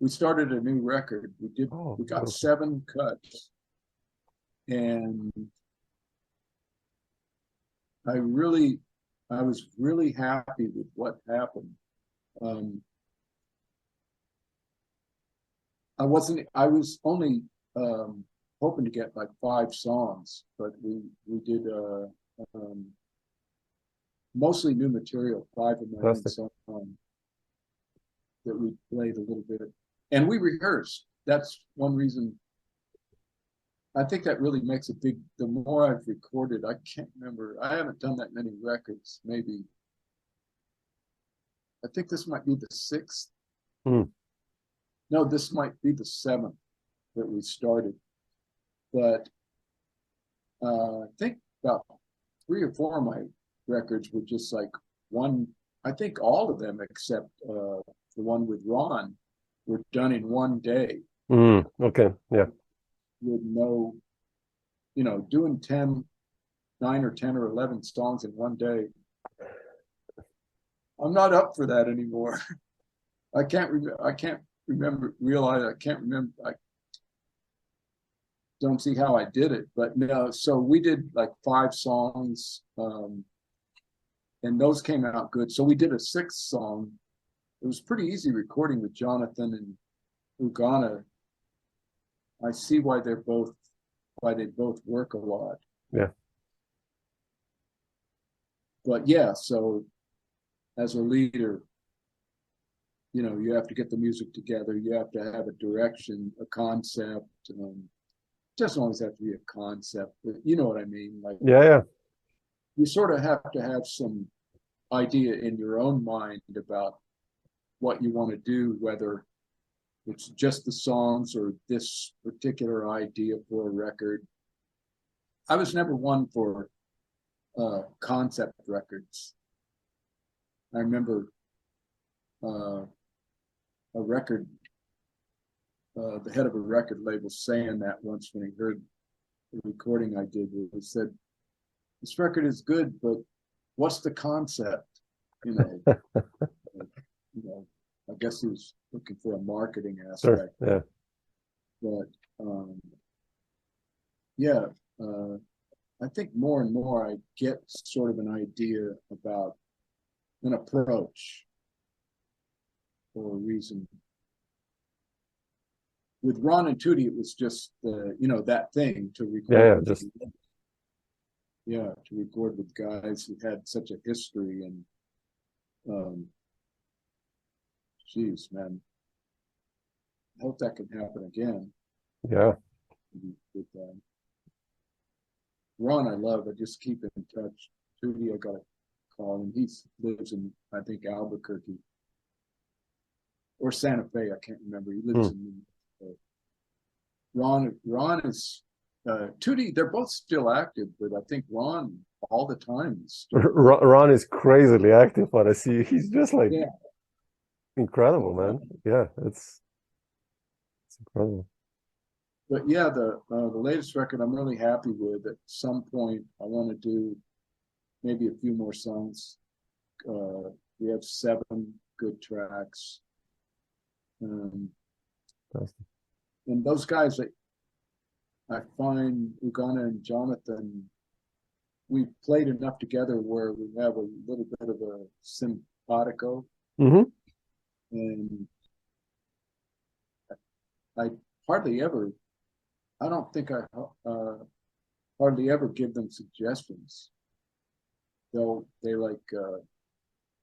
We started a new record. We got 7 cuts. And I was really happy with what happened. I was only hoping to get like 5 songs, but we did mostly new material, 5 of my own songs that we played a little bit. And we rehearsed. That's one reason. I think that really makes the more I've recorded, I can't remember. I haven't done that many records, maybe. I think this might be the 6th. No, this might be the 7th that we started. But I think about 3 or 4 of my records were just like one. I think all of them except the one with Ron were done in one day. Okay, yeah. With no, doing 9 or 10 or 11 songs in one day. I'm not up for that anymore. I can't remember. I don't see how I did it, but no. So we did like 5 songs, and those came out good. So we did a 6th song. It was pretty easy recording with Jonathan and Ugana. I see why they both work a lot. Yeah. But yeah, so as a leader, you have to get the music together. You have to have a direction, a concept. Doesn't always have to be a concept, but you know what I mean. Like, yeah. You sort of have to have some idea in your own mind about what you want to do, whether it's just the songs or this particular idea for a record. I was never one for concept records. I remember a record, the head of a record label saying that once when he heard the recording I did. He said, "This record is good, but what's the concept?" I guess he was looking for a marketing aspect. Sure, yeah. But I think more and more I get sort of an idea about an approach or a reason. with Ron and Tootie, it was just the, you know, that thing to record. Yeah, just to record with guys who had such a history, and geez, man, I hope that can happen again. yeah. With, Ron, I love. I just keep in touch. Tootie, I got a call him. He lives in, I think, Albuquerque or Santa Fe. I can't remember. He lives in. Ron is Tootie. They're both still active, but I think Ron all the time is still Ron is crazily active, but I see he's just like yeah. incredible, man. Yeah, it's incredible. But yeah, the latest record I'm really happy with. At some point, I want to do maybe a few more songs. We have 7 good tracks. And those guys, I find Ugana and Jonathan, we played enough together where we have a little bit of a simpatico. Mm-hmm. And I hardly ever, I don't think I hardly ever give them suggestions. They like, you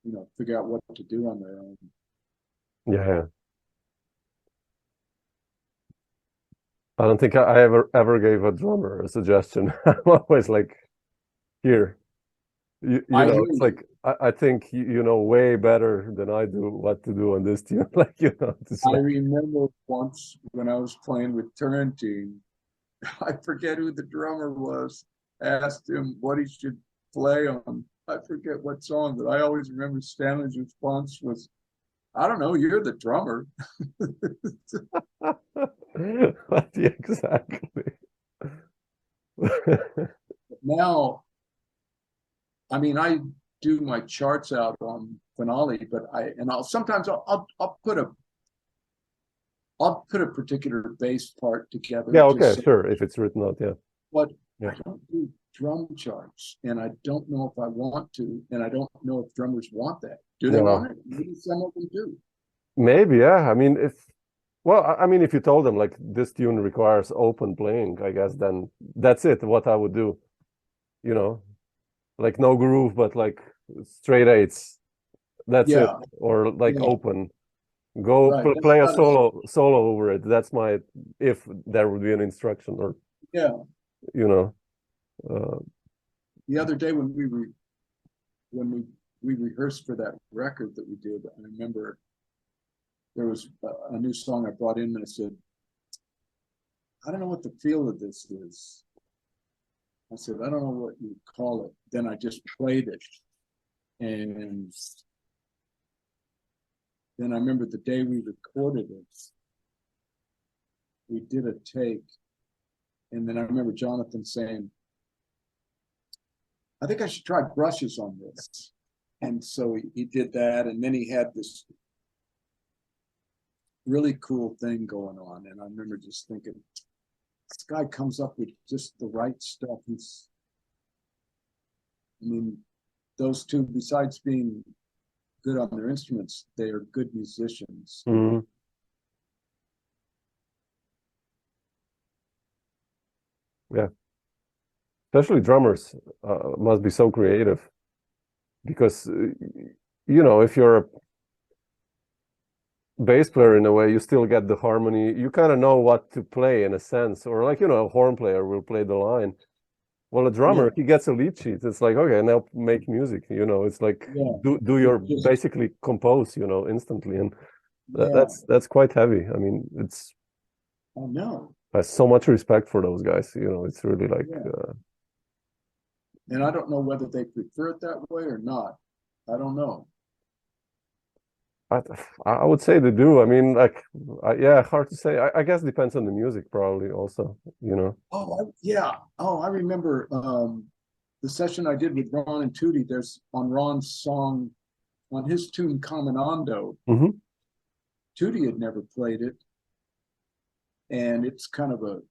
know, figure out what to do on their own. Yeah. I don't think I ever gave a drummer a suggestion. I'm always like, here, you know, it's like I think you know way better than I do what to do on this tune. Like, you know, I remember once when I was playing with Turrentine, I forget who the drummer was. I asked him what he should play on. I forget what song, but I always remember Stanley's response was, I don't know, you're the drummer. Yeah, exactly. Now, I mean, I do my charts out on Finale, but I'll sometimes I'll put a particular bass part together. Yeah, okay, sure, if it's written out, yeah. But yeah. I don't do drum charts, and I don't know if I want to, and I don't know if drummers want that. Do they want it? Maybe some of them do. Maybe, yeah. I mean, if you told them like this tune requires open playing, I guess then that's it. What I would do, you know, like no groove, but like straight eights. That's it, or like open. Go play a solo over it. That's my, if there would be an instruction, or you know. The other day when we rehearsed for that record that we did, I remember there was a new song I brought in, and I said, I don't know what the feel of this is. I said, I don't know what you call it. Then I just played it. And then I remember the day we recorded it, we did a take. And then I remember Jonathan saying, I think I should try brushes on this. And so he did that. And then he had this really cool thing going on. And I remember just thinking, this guy comes up with just the right stuff. I mean, those two, besides being good on their instruments, they are good musicians. Mm-hmm. Yeah. Especially drummers must be so creative, because, you know, if you're a bass player in a way, you still get the harmony. You kind of know what to play in a sense, or like, you know, a horn player will play the line. Well, a drummer, he gets a lead sheet. It's like, okay, now make music. You know, it's like do your basically compose, you know, instantly, and that's quite heavy. I mean, it's. I know. I have so much respect for those guys. You know, it's really like. And I don't know whether they prefer it that way or not. I don't know. I would say they do. I mean, like, yeah, hard to say. I guess it depends on the music, probably also, you know. I remember the session I did with Ron and Tootie. There's on Ron's song, on his tune Caminando. Mm-hmm. Tootie had never played it, and it's kind of a,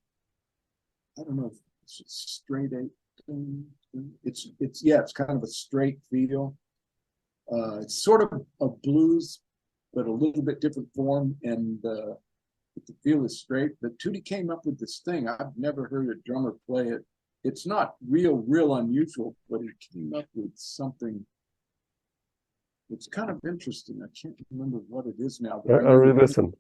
I don't know if it's a straight eight thing. It's kind of a straight feel. It's sort of a blues, but a little bit different form. And but the feel is straight. But Tootie came up with this thing. I've never heard a drummer play it. It's not real unusual, but it came up with something. It's kind of interesting. I can't remember what it is now. But I really listen.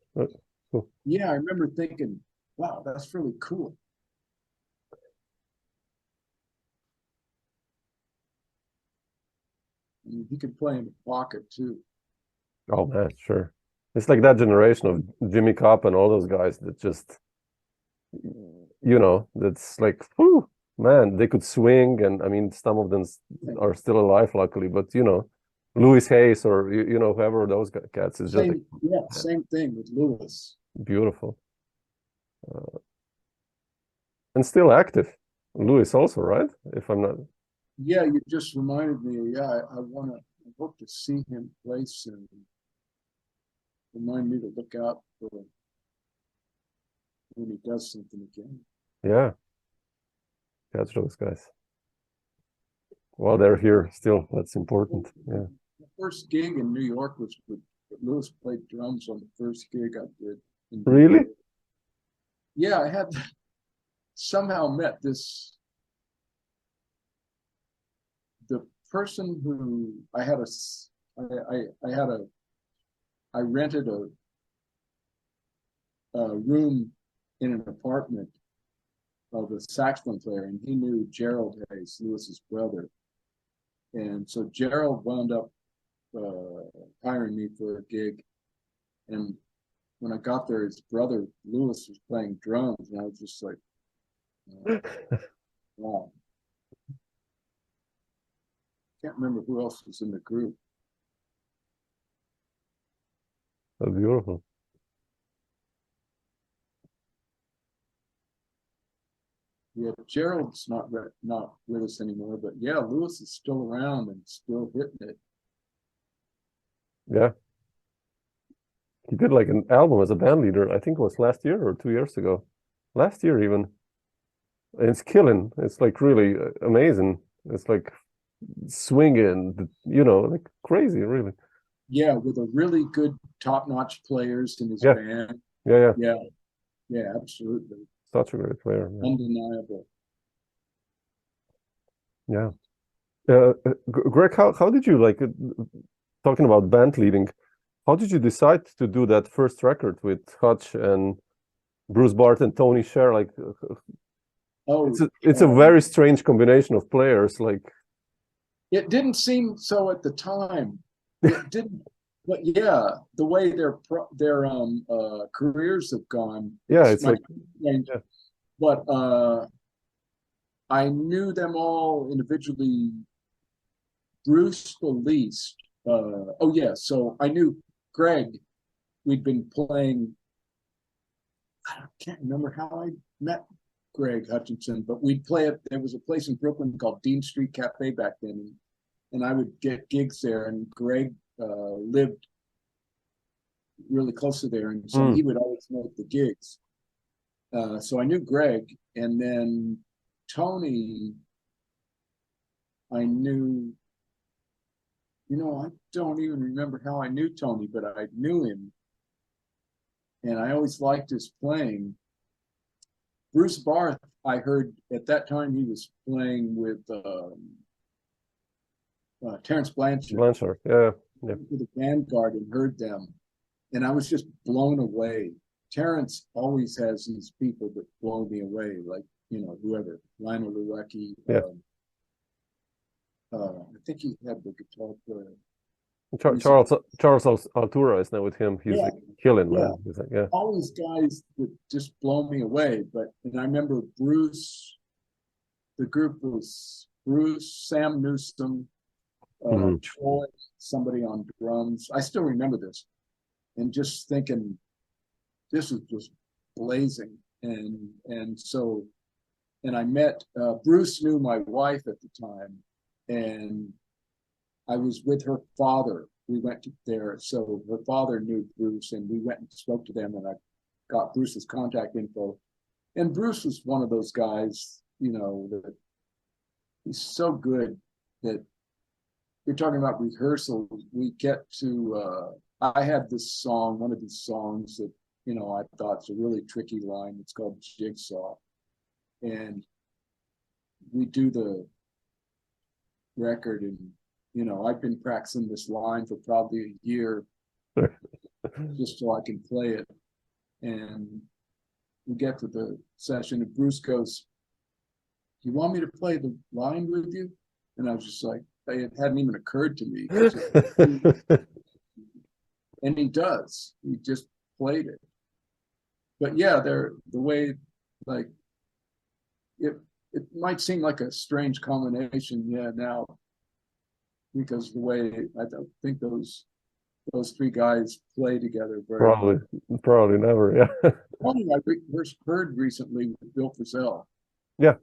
Cool. Yeah, I remember thinking, wow, that's really cool. I mean, he could play in the pocket too. Oh man, sure. It's like that generation of Jimmy Cobb and all those guys that just, that's like, whew, man, they could swing. And I mean, some of them are still alive, luckily, but Louis Hayes or, whoever those cats is just same thing with Louis. Beautiful. And still active. Louis also, right? If I'm not. Yeah, you just reminded me. Yeah, I hope to see him play soon. Remind me to look out for when he does something again. Yeah. Catch those guys. Well, they're here still. That's important. Yeah. The first gig in New York was with Louis played drums on the first gig I did. Really? Yeah, I had somehow met the person who I rented a room in an apartment of a saxophone player, and he knew Gerald Hayes, Louis's brother. And so Gerald wound up hiring me for a gig. And when I got there, his brother Louis was playing drums, and I was just like, wow. Can't remember who else was in the group. Oh, beautiful. Yeah, Gerald's not with us anymore, but yeah, Louis is still around and still hitting it. Yeah. He did like an album as a band leader. I think it was last year or 2 years ago. Last year even. And it's killing. It's like really amazing. It's like swinging, like crazy, really. Yeah, with a really good top-notch players in his band. Yeah, absolutely. Such a great player. Man. Undeniable. Yeah. Greg, how did you like talking about band leading? How did you decide to do that first record with Hutch and Bruce Barth and Tony Scherr? Like, it's a very strange combination of players. Like, it didn't seem so at the time. It didn't, but yeah, the way their careers have gone. Yeah, it's like. Yeah. But I knew them all individually. Bruce the least. So I knew Greg. We'd been playing. I can't remember how I met Greg Hutchinson, but we'd play it. There was a place in Brooklyn called Dean Street Cafe back then, and I would get gigs there. And Greg lived really close to there, and so he would always make the gigs. So I knew Greg, and then Tony, I knew. I don't even remember how I knew Tony, but I knew him, and I always liked his playing. Bruce Barth, I heard at that time he was playing with Terrence Blanchard. Yeah. With the Vanguard, and heard them, and I was just blown away. Terrence always has these people that blow me away, like whoever, Lionel Luecki. Yeah. I think he had the guitar player. Charles Altura is now with him. He's like killing, man. He's like, all these guys that just blow me away. And I remember Bruce. The group was Bruce, Sam Newsom, Troy, somebody on drums. I still remember this, and just thinking, this is just blazing. And so I met Bruce knew my wife at the time. And I was with her father. We went there. So her father knew Bruce, and we went and spoke to them, and I got Bruce's contact info. And Bruce was one of those guys, that he's so good that you're talking about rehearsals. We get to, I had this song, one of these songs that, I thought it's a really tricky line. It's called Jigsaw. And we do the record, and I've been practicing this line for probably a year just so I can play it. And we get to the session, and Bruce goes, "You want me to play the line with you?" And I was just like, it hadn't even occurred to me. And he does. He just played it. But yeah, the way, like, it might seem like a strange combination, now, because the way I don't think those three guys play together very probably never. Yeah. Funny, I first heard recently with Bill Frisell. Yeah.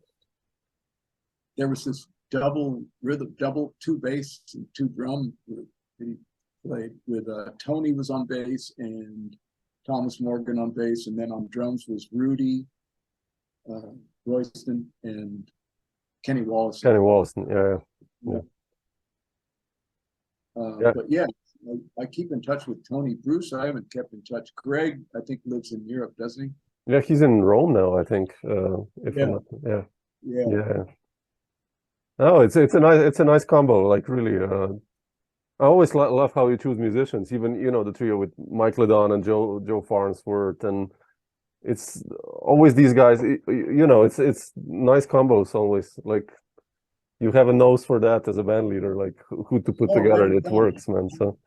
There was this double rhythm, two bass and two drum group that he played with. Tony was on bass and Thomas Morgan on bass, and then on drums was Rudy Royston and Kenny Wallace. Yeah. But yeah, I keep in touch with Tony. Bruce, I haven't kept in touch. Greg, I think, lives in Europe, doesn't he? Yeah, he's in Rome now, I think. Yeah. Oh, it's a nice combo. Like, really, I always love how you choose musicians. Even the trio with Mike LeDonne and Joe Farnsworth, and it's always these guys. It's nice combos always. Like, you have a nose for that as a band leader, like who to put together, and it works, man. So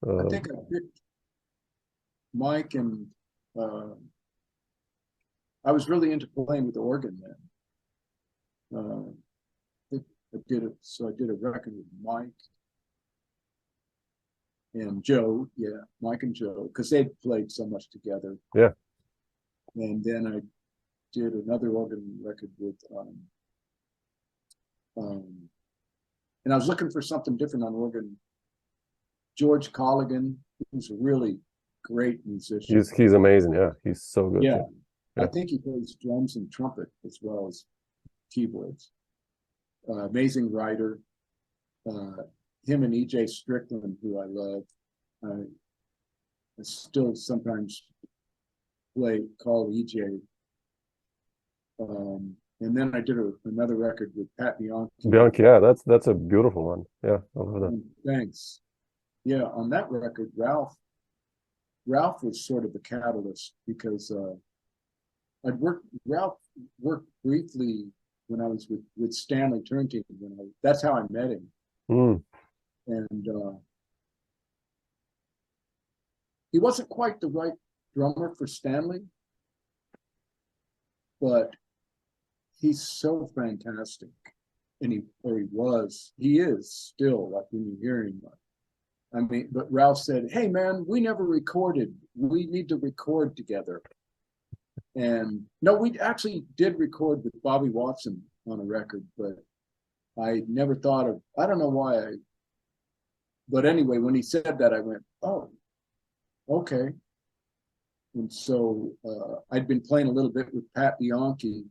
I think I picked Mike, and I was really into playing with the organ then. I did a record with Mike and Joe, Mike and Joe, because they'd played so much together. Yeah. And then I did another organ record with and I was looking for something different on organ. George Colligan, who's a really great musician. He's amazing. Yeah, he's so good. Yeah. I think he plays drums and trumpet as well as keyboards. Amazing writer. Him and E.J. Strickland, who I love. I still sometimes call E.J. And then I did another record with Pat Bianchi. Bianchi, yeah, that's a beautiful one. Yeah, I love that. Thanks. Yeah, on that record, Ralph was sort of the catalyst, because Ralph worked briefly when I was with Stanley Turrentine. That's how I met him. And he wasn't quite the right drummer for Stanley, but he's so fantastic. And he is still, like, when you hear him. I mean, but Ralph said, "Hey man, we never recorded. We need to record together." And no, we actually did record with Bobby Watson on a record, but I never thought of, I don't know why but anyway, when he said that, I went, "Oh, okay." And so I'd been playing a little bit with Pat Bianchi.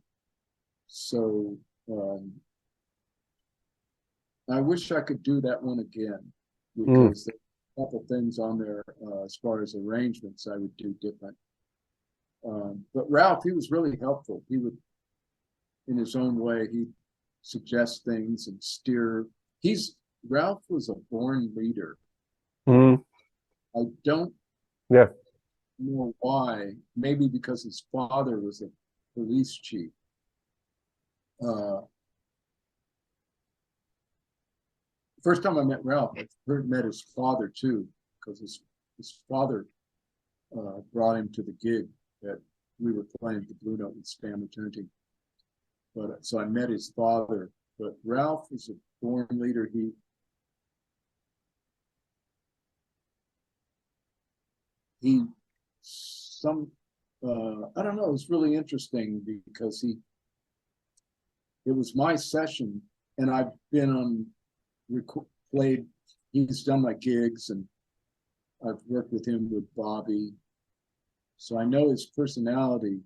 So I wish I could do that one again, because there's a couple things on there as far as arrangements I would do different. But Ralph, he was really helpful. He would, in his own way, he'd suggest things and steer. Ralph was a born leader. I don't know why. Maybe because his father was a police chief. First time I met Ralph, I met his father too, because his father brought him to the gig that we were playing at the Blue Note with Stanley Turrentine. But so I met his father. But Ralph was a born leader. I don't know, it was really interesting, because it was my session, and I've been he's done my gigs, and I've worked with him with Bobby, so I know his personality.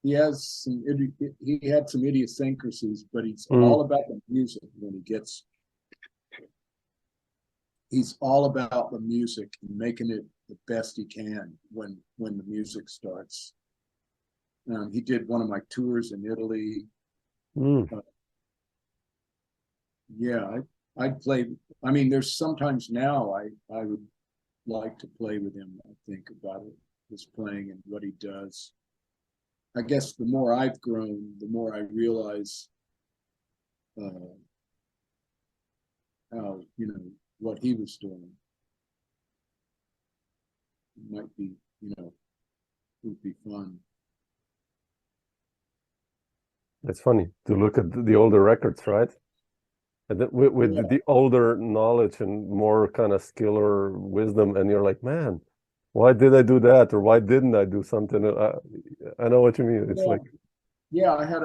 He had some idiosyncrasies, but he's all about the music when he gets. he's all about the music and making it the best he can when the music starts. He did one of my tours in Italy. Yeah, I'd play. I mean, there's sometimes now I would like to play with him. I think about it, his playing and what he does. I guess the more I've grown, the more I realize how, what he was doing. It might be, would be fun. It's funny to look at the older records, right? And with the older knowledge and more kind of skill or wisdom, and you're like, man, why did I do that, or why didn't I do something? I know what you mean. It's like, I had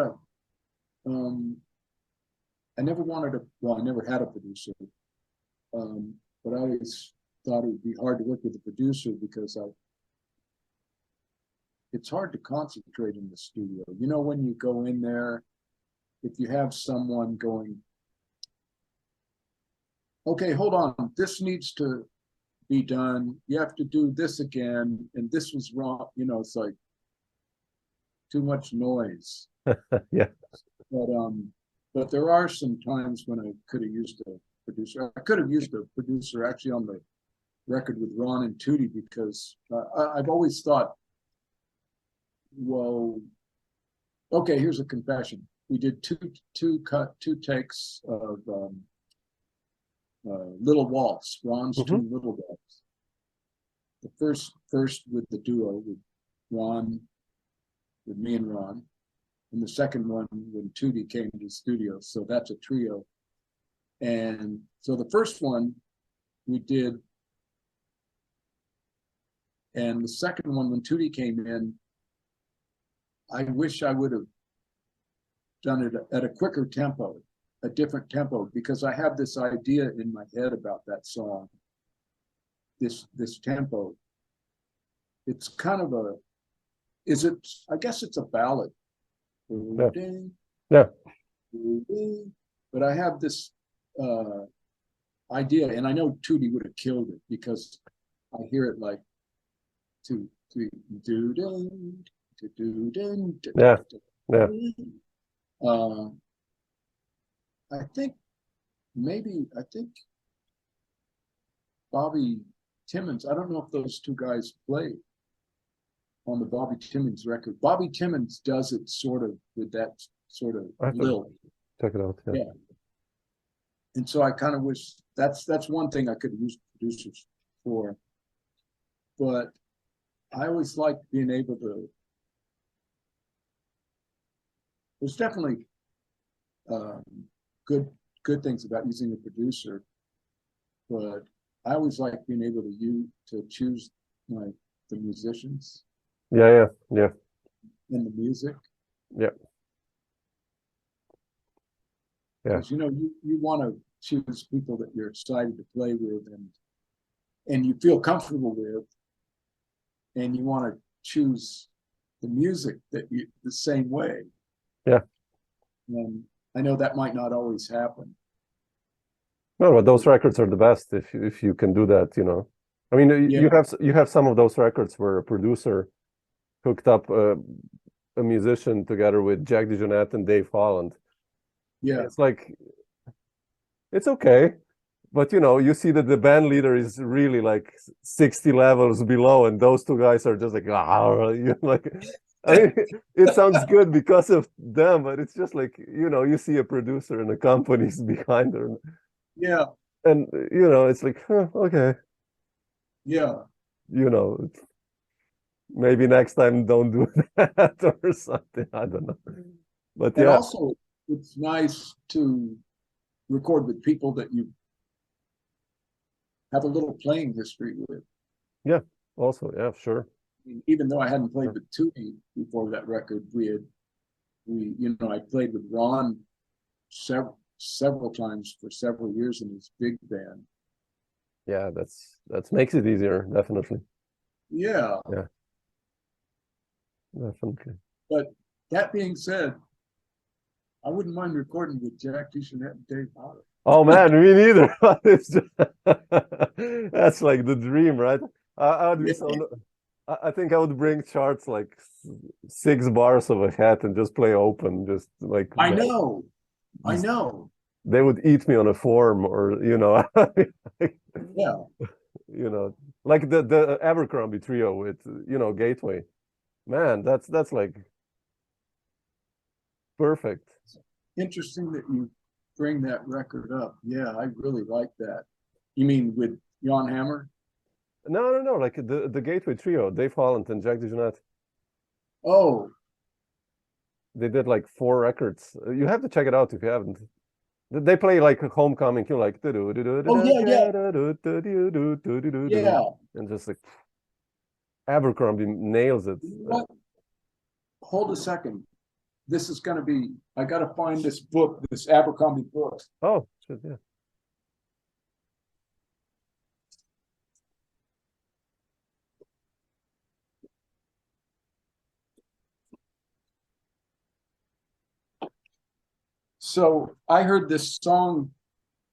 I never wanted I never had a producer, but I always thought it would be hard to work with a producer because it's hard to concentrate in the studio. When you go in there, if you have someone going, okay, hold on, this needs to be done. You have to do this again, and this was wrong. It's like too much noise. Yeah. But there are some times when I could have used a producer. I could have used a producer actually on the record with Ron and Tootie because I've always thought, well, okay, here's a confession. We did two takes of Little Waltz, Ron's two Little Waltz. The first with the duo with Ron, with me and Ron, and the second one when Tootie came to the studio. So that's a trio. And so the first one we did, and the second one when Tootie came in, I wish I would have done it at a quicker tempo, a different tempo, because I have this idea in my head about that song. This tempo. It's kind of I guess it's a ballad. Yeah. But I have this idea, and I know Tootie would have killed it because I hear it like 2, 3, do do. Yeah. I think Bobby Timmons, I don't know if those two guys played on the Bobby Timmons record. Bobby Timmons does it sort of with that sort of lilt. Check it out. Yeah. And so I kind of wish that's one thing I could have used producers for. But I always like being able to. There's definitely good things about using a producer, but I always like being able to choose the musicians. Yeah. And the music. Yeah. Because you want to choose people that you're excited to play with and you feel comfortable with, and you want to choose the music the same way. Yeah. And I know that might not always happen. No, but those records are the best if you can do that, I mean, you have some of those records where a producer hooked up a musician together with Jack DeJohnette and Dave Holland. Yeah. It's like, it's okay, but you see that the band leader is really like 60 levels below, and those two guys are just like, like, I mean, it sounds good because of them, but it's just like, you see a producer and the company's behind her. Yeah. And, it's like, okay. Yeah. Maybe next time don't do that or something. I don't know. But and also, it's nice to record with people that you have a little playing history with. Yeah, also, yeah, sure. Even though I hadn't played with Tootie before that record, I played with Ron several times for several years in his big band. Yeah, that makes it easier, definitely. Yeah. Yeah. Definitely. But that being said, I wouldn't mind recording with Jack Dishon and Dave Potter. Oh man, me neither. It's just, that's like the dream, right? I would be so. I think I would bring charts like 6 bars of a hat and just play open, just like. I know. They would eat me on a form, or Yeah. Like the Abercrombie trio with Gateway. Man, that's like perfect. Interesting that you bring that record up. Yeah, I really like that. You mean with Jan Hammer? No, like the Gateway trio, Dave Holland and Jack DeJohnette. Oh, They did like 4 records. You have to check it out if you haven't. They play like Homecoming, like yeah. and just like Abercrombie nails it. What? Hold a second. This is going to be. I got to find this book, this Abercrombie book. Oh, shit, yeah. So I heard this song.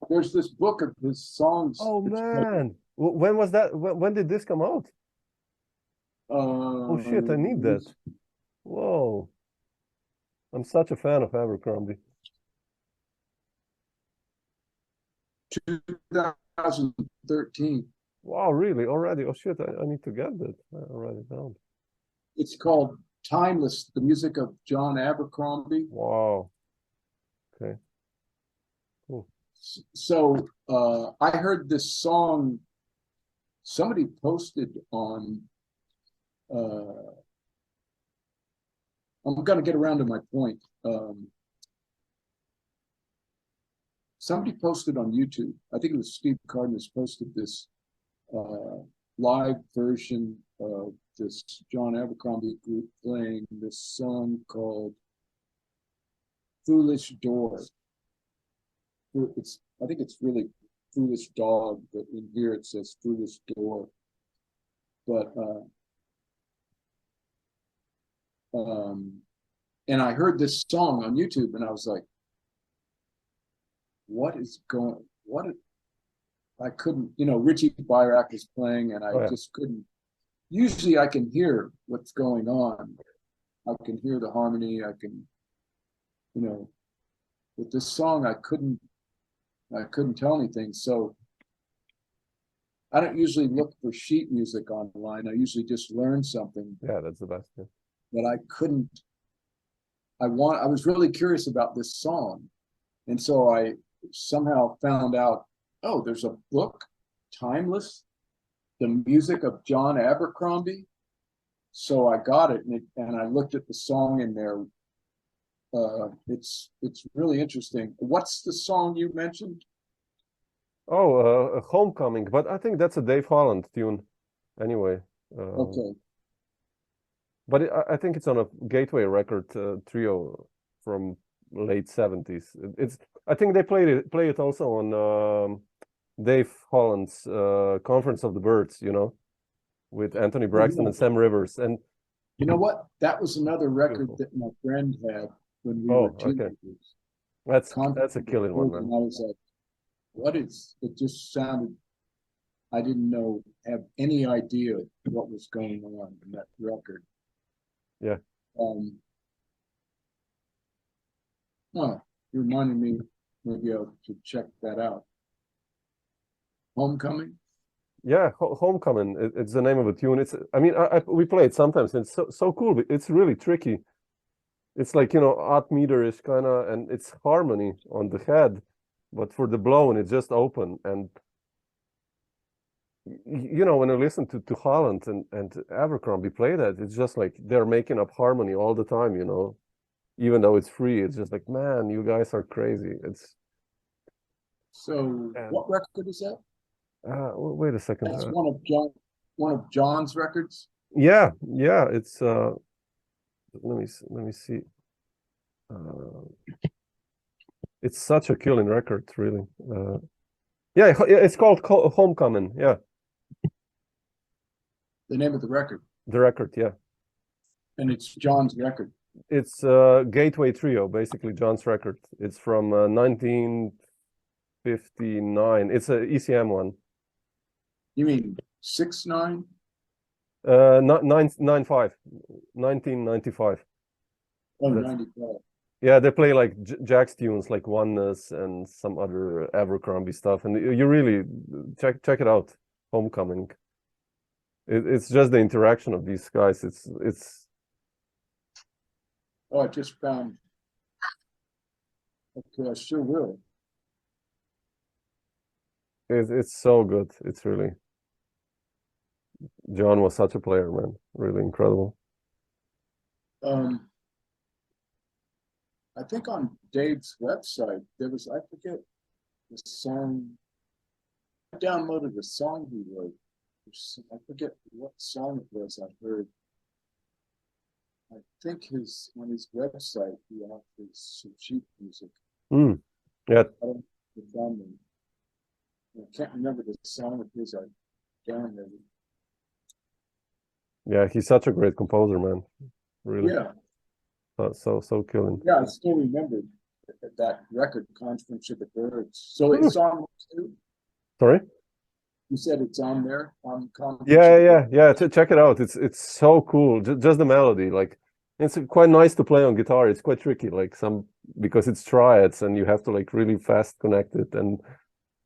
There's this book of his songs. Oh man, when was that? When did this come out? Oh shit, I need that. Whoa, I'm such a fan of Abercrombie. 2013. Wow, really? Already? Oh shit, I need to get that. I'll write it down. It's called Timeless, the music of John Abercrombie. Wow. Okay. Cool. So I heard this song, somebody posted on, I'm going to get around to my point. Somebody posted on YouTube, I think it was Steve Cardenas, posted this live version of this John Abercrombie group playing this song called Foolish Door. I think it's really Foolish Dog, but in here it says Foolish Door. But and I heard this song on YouTube and I was like, I couldn't, Richie Byrack is playing and I just couldn't. Usually I can hear what's going on. I can hear the harmony. I can, with this song, I couldn't tell anything. So I don't usually look for sheet music online. I usually just learn something. Yeah, that's the best thing. But I couldn't, I was really curious about this song. And so I somehow found out, oh, there's a book, Timeless, the music of John Abercrombie. So I got it and I looked at the song in there. It's really interesting. What's the song you mentioned? Oh, Homecoming, but I think that's a Dave Holland tune anyway. Okay. But I think it's on a Gateway record trio from late 70s. I think they play it also on Dave Holland's Conference of the Birds, with Anthony Braxton and Sam Rivers. And you know what? That was another record that my friend had when we were teenagers. Okay. That's a killing one, man. And I was like, it just sounded, I didn't have any idea what was going on in that record. Yeah. You reminded me, maybe I should check that out. Homecoming? Yeah, Homecoming. It's the name of a tune. We play it sometimes. And it's so cool. But it's really tricky. It's like, odd meter-ish kind of, and it's harmony on the head, but for the blow, and it's just open. And when I listen to Holland and Abercrombie play that, it's just like they're making up harmony all the time, even though it's free. It's just like, man, you guys are crazy. What record is that? Wait a second. That's one of John's records. Yeah. It's let me see. It's such a killing record, really. Yeah, it's called Homecoming. Yeah. The name of the record. The record, yeah. And it's John's record. It's Gateway Trio, basically John's record. It's from 1959. It's a ECM one. You mean 6/9? Not 1995. Oh, That's- 95. Yeah, they play like Jack's tunes, like Oneness and some other Abercrombie stuff, and you really check it out. Homecoming. It's just the interaction of these guys. It's Oh, I just found. Okay, I sure will. it's so good. It's really. John was such a player, man. Really incredible. I think on Dave's website there was, I forget the song. I downloaded a song he wrote. I forget what song it was I heard. I think on his website he offers some sheet music. Yeah. I don't know. I can't remember the song of his I downloaded. Yeah, he's such a great composer, man. Really. Yeah, So killing. yeah, I still remember that record, Conference of the Birds. So it's on too? Sorry? You said it's on there on Conference Yeah. Check it out. It's so cool. Just the melody, like it's quite nice to play on guitar. It's quite tricky, like because it's triads and you have to like really fast connect it, and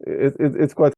it's quite.